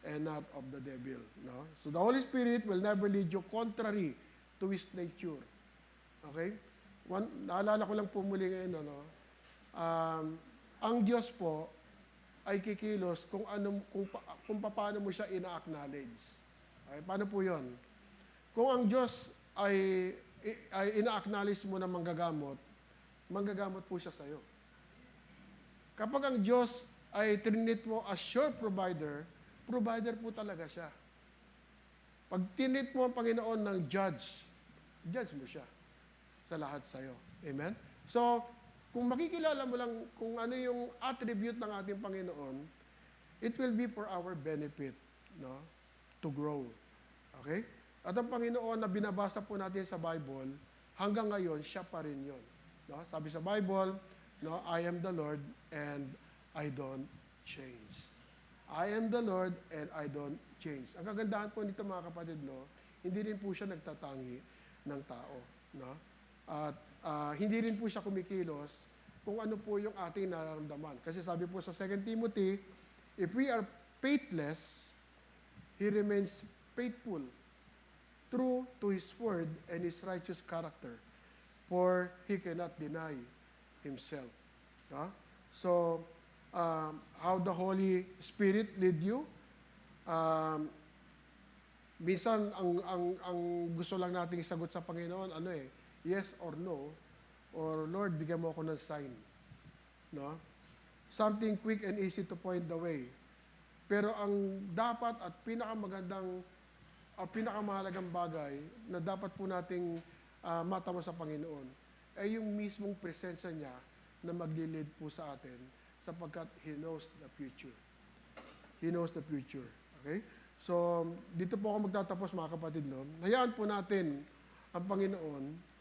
and not of the devil. No? So the Holy Spirit will never lead you contrary to His nature. Okay? Naalala ko lang po muli ngayon, no? Ang Diyos po ay kikilos kung paano mo siya ina-acknowledge. Okay? Paano po yun? Kung ang Diyos ay ina-acknowledge mo na manggagamot po siya sa'yo. Kapag ang Diyos ay trinit mo as your provider po talaga siya. Pag tinit mo ang Panginoon ng judge mo siya sa lahat sa'yo. Amen? So, kung makikilala mo lang kung ano yung attribute ng ating Panginoon, it will be for our benefit, no? To grow. Okay? At ang Panginoon na binabasa po natin sa Bible, hanggang ngayon, siya pa rin yun. No? Sabi sa Bible, no, I am the Lord and I don't change. I am the Lord and I don't change. Ang kagandahan po nito mga kapatid, no, hindi rin po siya nagtatangi ng tao. No? At hindi rin po siya kumikilos kung ano po yung ating nararamdaman. Kasi sabi po sa 2 Timothy, if we are faithless, He remains faithful, true to His word and His righteous character, for He cannot deny Himself. No? So, how the Holy Spirit lead you? Minsan, ang gusto lang nating sagot sa Panginoon, yes or no, or Lord, bigyan mo ako ng sign. No? Something quick and easy to point the way. Pero ang dapat at pinakamahalagang bagay na dapat po nating matamo sa Panginoon ay yung mismong presensya niya na magli-lead po sa atin sapagkat He knows the future. He knows the future. Okay? So, dito po ako magtatapos mga kapatid. No? Hayaan po natin ang Panginoon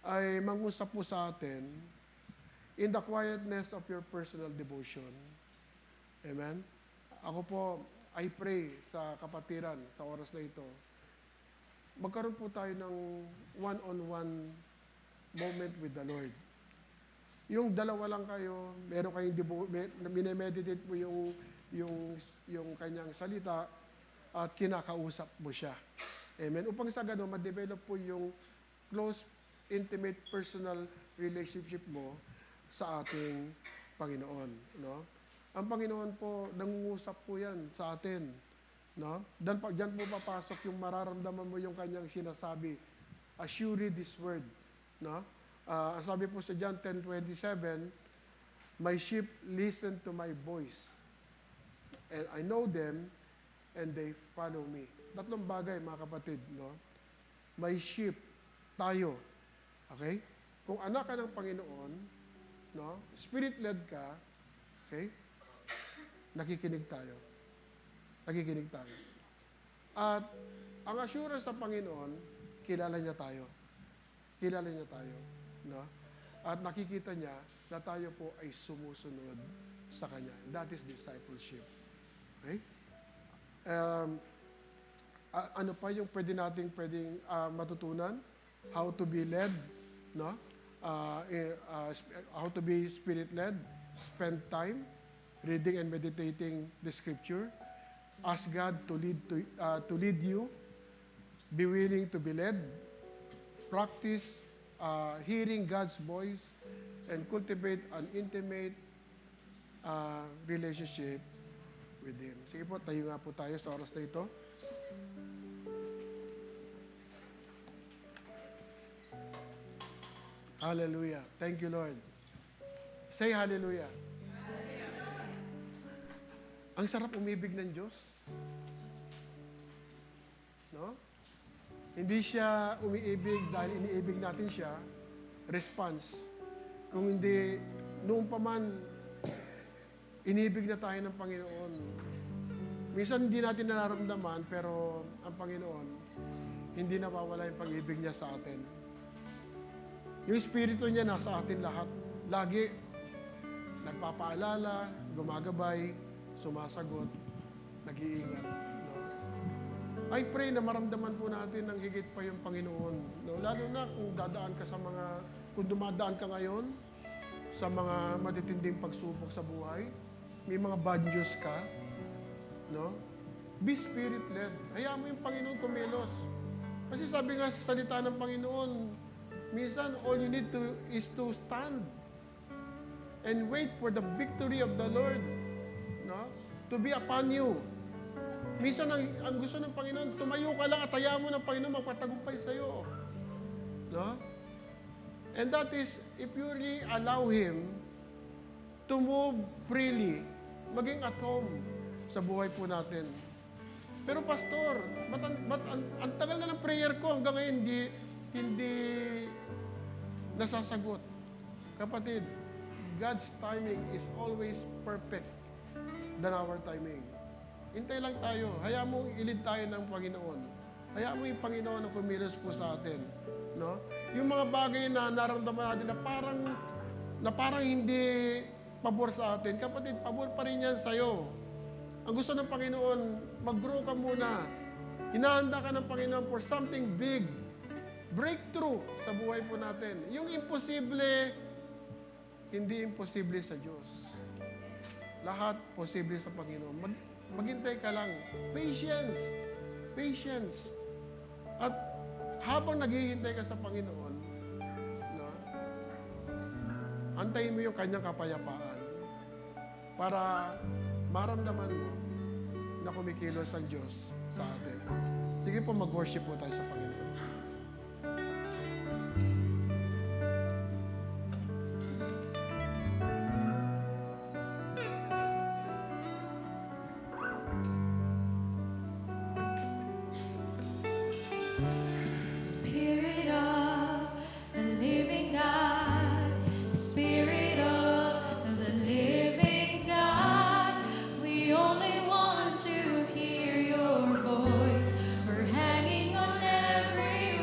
ay mangusap po sa atin in the quietness of your personal devotion. Amen? Ako po, I pray sa kapatiran sa oras na ito, magkaroon po tayo ng one-on-one moment with the Lord. Yung dalawa lang kayo, meron kayong minemeditate mo yung kanyang salita at kinakausap mo siya. Amen? Upang sa gano'n, ma-develop po yung close, intimate, personal relationship mo sa ating Panginoon. No? Ang Panginoon po, nangungusap po yan sa atin. No? Diyan po papasok yung mararamdaman mo yung kanyang sinasabi as you read this word. No? Ang sabi po sa John 10:27, my sheep listen to my voice, and I know them, and they follow me. Tatlong bagay, mga kapatid. No? My sheep, tayo. Okay? Kung anak ka ng Panginoon, no? Spirit-led ka, okay? Nakikinig tayo. Nakikinig tayo. At ang assurance sa Panginoon, kilala niya tayo. Kilala niya tayo. No? At nakikita niya na tayo po ay sumusunod sa Kanya. That is discipleship. Okay? Ano pa yung pwedeng matutunan? How to be led, no? How to be spirit-led, spend time reading and meditating the scripture. Ask God to lead you. Be willing to be led. Practice hearing God's voice and cultivate an intimate relationship with Him. Sige po, tayo nga po tayo sa oras na ito. Hallelujah. Thank you, Lord. Say hallelujah. Ang sarap umibig ng Diyos. No? Hindi siya umiibig dahil iniibig natin siya. Response. Kung hindi, noong pa man, inibig na tayo ng Panginoon. Minsan hindi natin nararamdaman, pero ang Panginoon, hindi nawawala yung pag-ibig niya sa atin. Yung Espiritu niya nasa atin lahat. Lagi, nagpapaalala, gumagabay, sumasagot, nag-iingat. No? I pray na maramdaman po natin ng higit pa yung Panginoon. No? Lalo na kung dumadaan ka ngayon sa mga matitinding pagsubok sa buhay, may mga bad news ka, no? Be Spirit-led. Hayaan mo yung Panginoon kumilos. Kasi sabi nga sa salita ng Panginoon, minsan all you need to is to stand and wait for the victory of the Lord, no? To be upon you. Minsan ang gusto ng Panginoon, tumayo ka lang at hayaan mo ng Panginoon magpatagumpay sa iyo. No? And that is if you really allow Him to move freely, maging at home sa buhay po natin. Pero pastor, ang tagal na ng prayer ko hanggang ngayon hindi nasasagot. Kapatid, God's timing is always perfect than our timing. Hintay lang tayo. Hayaan mo ilid tayo ng Panginoon. Hayaan mo yung Panginoon na kumilos po sa atin. No? Yung mga bagay na nararamdaman natin na parang hindi pabor sa atin, kapatid, pabor pa rin yan sa'yo. Ang gusto ng Panginoon, mag-grow ka muna. Hinahanda ka ng Panginoon for something big. Breakthrough sa buhay po natin. Yung imposible, hindi imposible sa Diyos. Lahat posible sa Panginoon. Maghintay ka lang. Patience. Patience. At habang naghihintay ka sa Panginoon, no, antayin mo yung kanyang kapayapaan para maramdaman mo na kumikilos ang Diyos sa atin. Sige po, mag-worship po tayo sa Panginoon. Spirit of the living God, Spirit of the living God, we only want to hear your voice. We're hanging on every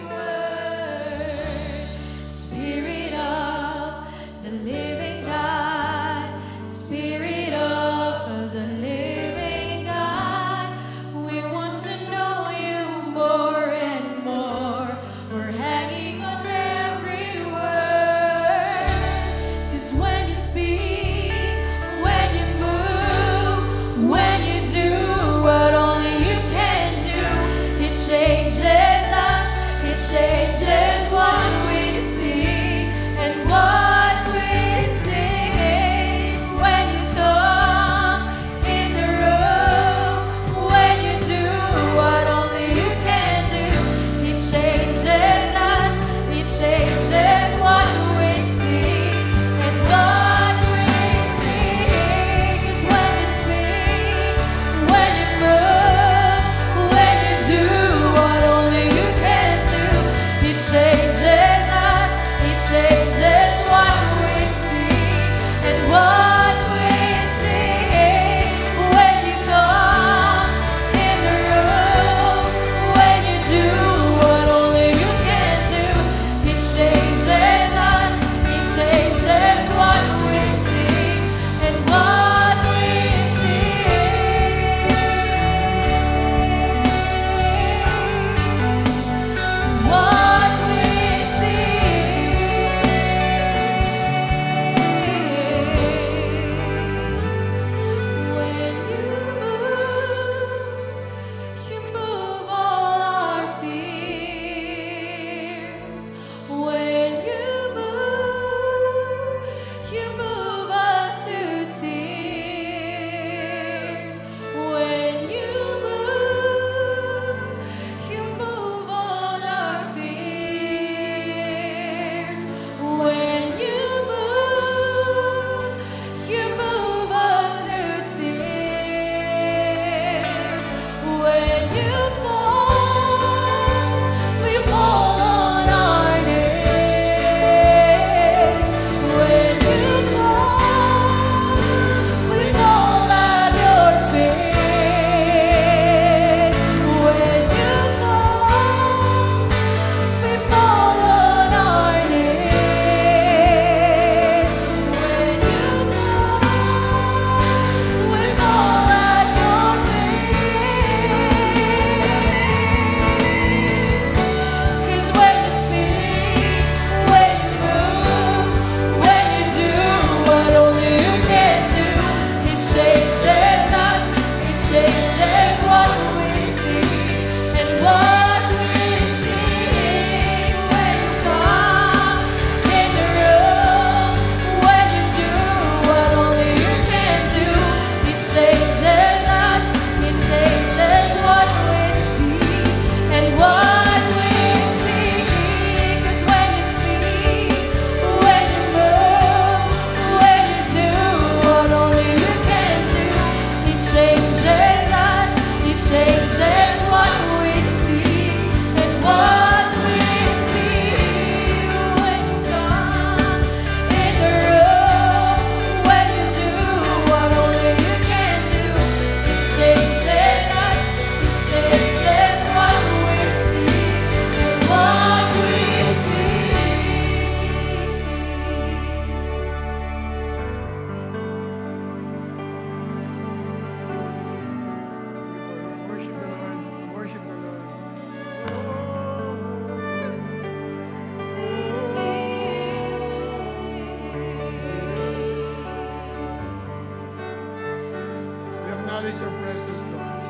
acknowledge your presence, Lord.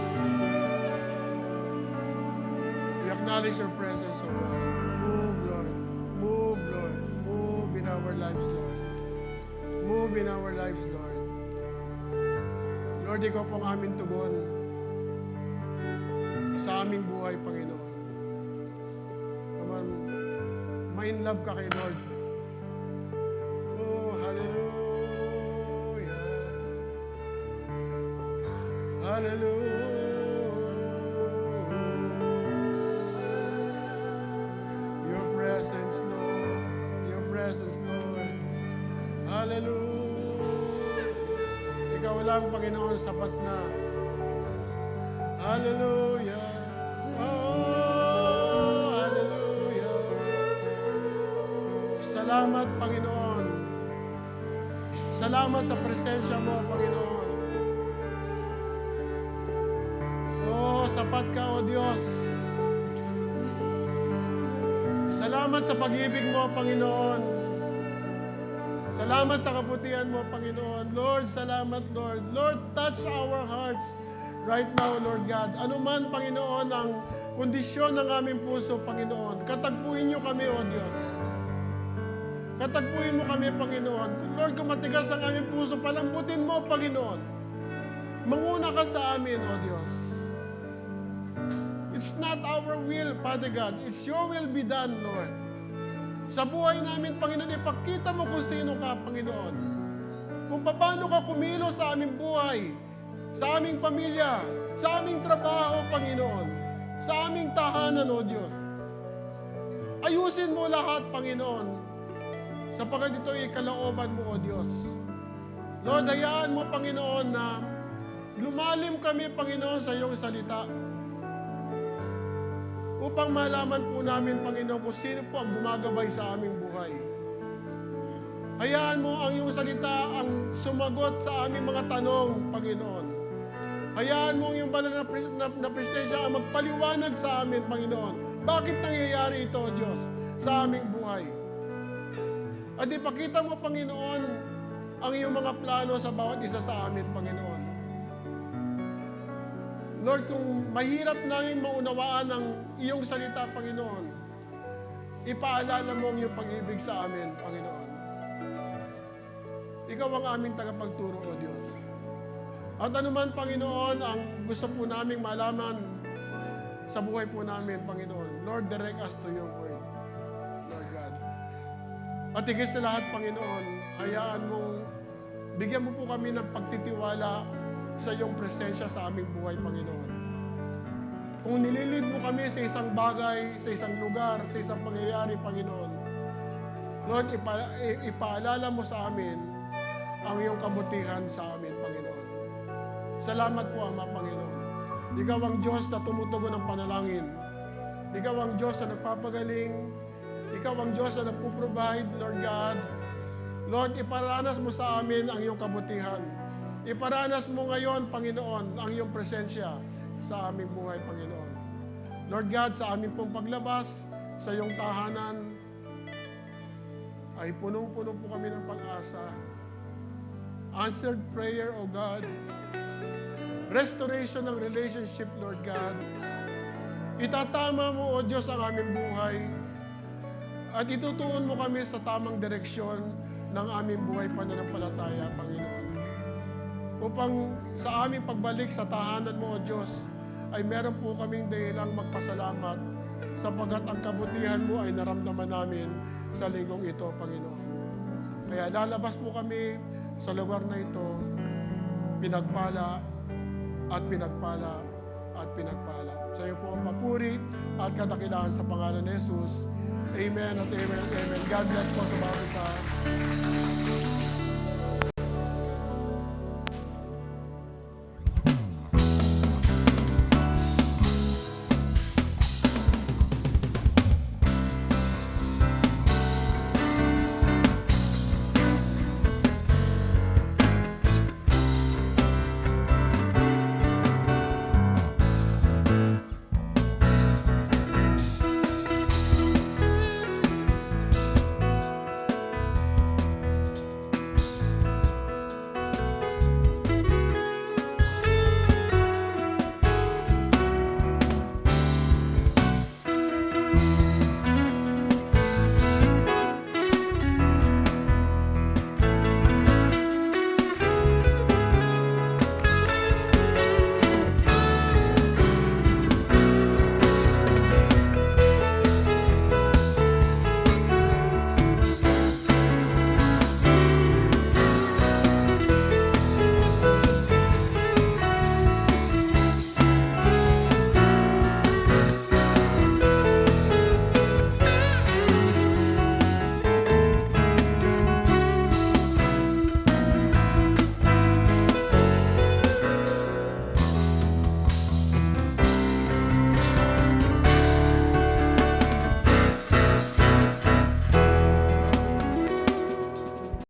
We acknowledge your presence, O God. Move, Lord. Move, Lord. Move in our lives, Lord. Move in our lives, Lord. Lord, ikaw pong aming tugon sa aming buhay, Panginoon. Come on, ma-in love ka kay Lord. Oh, hallelujah. Hallelujah. Your presence, Lord. Your presence, Lord. Hallelujah. Ikaw lang, Panginoon, sapat na. Hallelujah. Oh, hallelujah. Salamat, Panginoon. Salamat sa presensya mo, Panginoon. Oh, sapat ka, O Diyos. Salamat sa pag-ibig mo, Panginoon. Salamat sa kabutihan mo, Panginoon. Lord, salamat, Lord. Lord, touch our hearts right now, Lord God. Ano man, Panginoon, ang kondisyon ng aming puso, Panginoon. Katagpuin niyo kami, O Diyos. Katagpuin mo kami, Panginoon. Lord, kung matigas ang aming puso, palambutin mo, Panginoon. Manguna ka sa amin, O Diyos. It's not our will, Father God. It's your will be done, Lord. Sa buhay namin, Panginoon, ipakita mo kung sino ka, Panginoon. Kung paano ka kumilos sa aming buhay, sa aming pamilya, sa aming trabaho, Panginoon, sa aming tahanan, O Diyos. Ayusin mo lahat, Panginoon, sapagkat ito ay kalooban mo, O Diyos. Lord, hayaan mo, Panginoon, na lumalim kami, Panginoon, sa iyong salita. Upang malaman po namin, Panginoon, kung sino po ang gumagabay sa aming buhay. Hayaan mo ang iyong salita ang sumagot sa aming mga tanong, Panginoon. Hayaan mo ang iyong banal na presensya ang magpaliwanag sa amin, Panginoon. Bakit nangyayari ito, Diyos, sa aming buhay? At ipakita mo, Panginoon, ang iyong mga plano sa bawat isa sa amin, Panginoon. Lord, kung mahirap namin maunawaan ang iyong salita, Panginoon, ipaalala mo ang iyong pag-ibig sa amin, Panginoon. Ikaw ang aming tagapagturo, O Diyos. At anuman, Panginoon, ang gusto po naming malaman sa buhay po namin, Panginoon, Lord, direct us to your word, Lord God. At higit sa lahat, Panginoon, hayaan mong bigyan mo po kami ng pagtitiwala sa iyong presensya sa aming buhay, Panginoon. Kung nililid mo kami sa isang bagay, sa isang lugar, sa isang pangyayari, Panginoon, Lord, ipaalala mo sa amin ang iyong kabutihan sa amin, Panginoon. Salamat po, Ama, Panginoon. Ikaw ang Diyos na tumutugon ng panalangin. Ikaw ang Diyos na nagpapagaling. Ikaw ang Diyos na nagpo-provide, Lord God. Lord, iparanas mo sa amin ang iyong kabutihan. Iparanas mo ngayon, Panginoon, ang iyong presensya sa aming buhay, Panginoon. Lord God, sa aming pong paglabas, sa iyong tahanan, ay punong-puno po kami ng pag-asa. Answered prayer, O God. Restoration ng relationship, Lord God. Itatama mo, O Diyos, ang aming buhay. At itutuon mo kami sa tamang direksyon ng aming buhay pananampalataya, Panginoon. Upang sa aming pagbalik sa tahanan mo, O Diyos, ay meron po kaming dahilang magpasalamat sapagat ang kabutihan mo ay naramdaman namin sa linggong ito, Panginoon. Kaya lalabas po kami sa lugar na ito, pinagpala at pinagpala at pinagpala. Sa iyo po ang papuri at kadakilaan sa pangalan ni Jesus. Amen at amen, amen. God bless po sa bawat isa.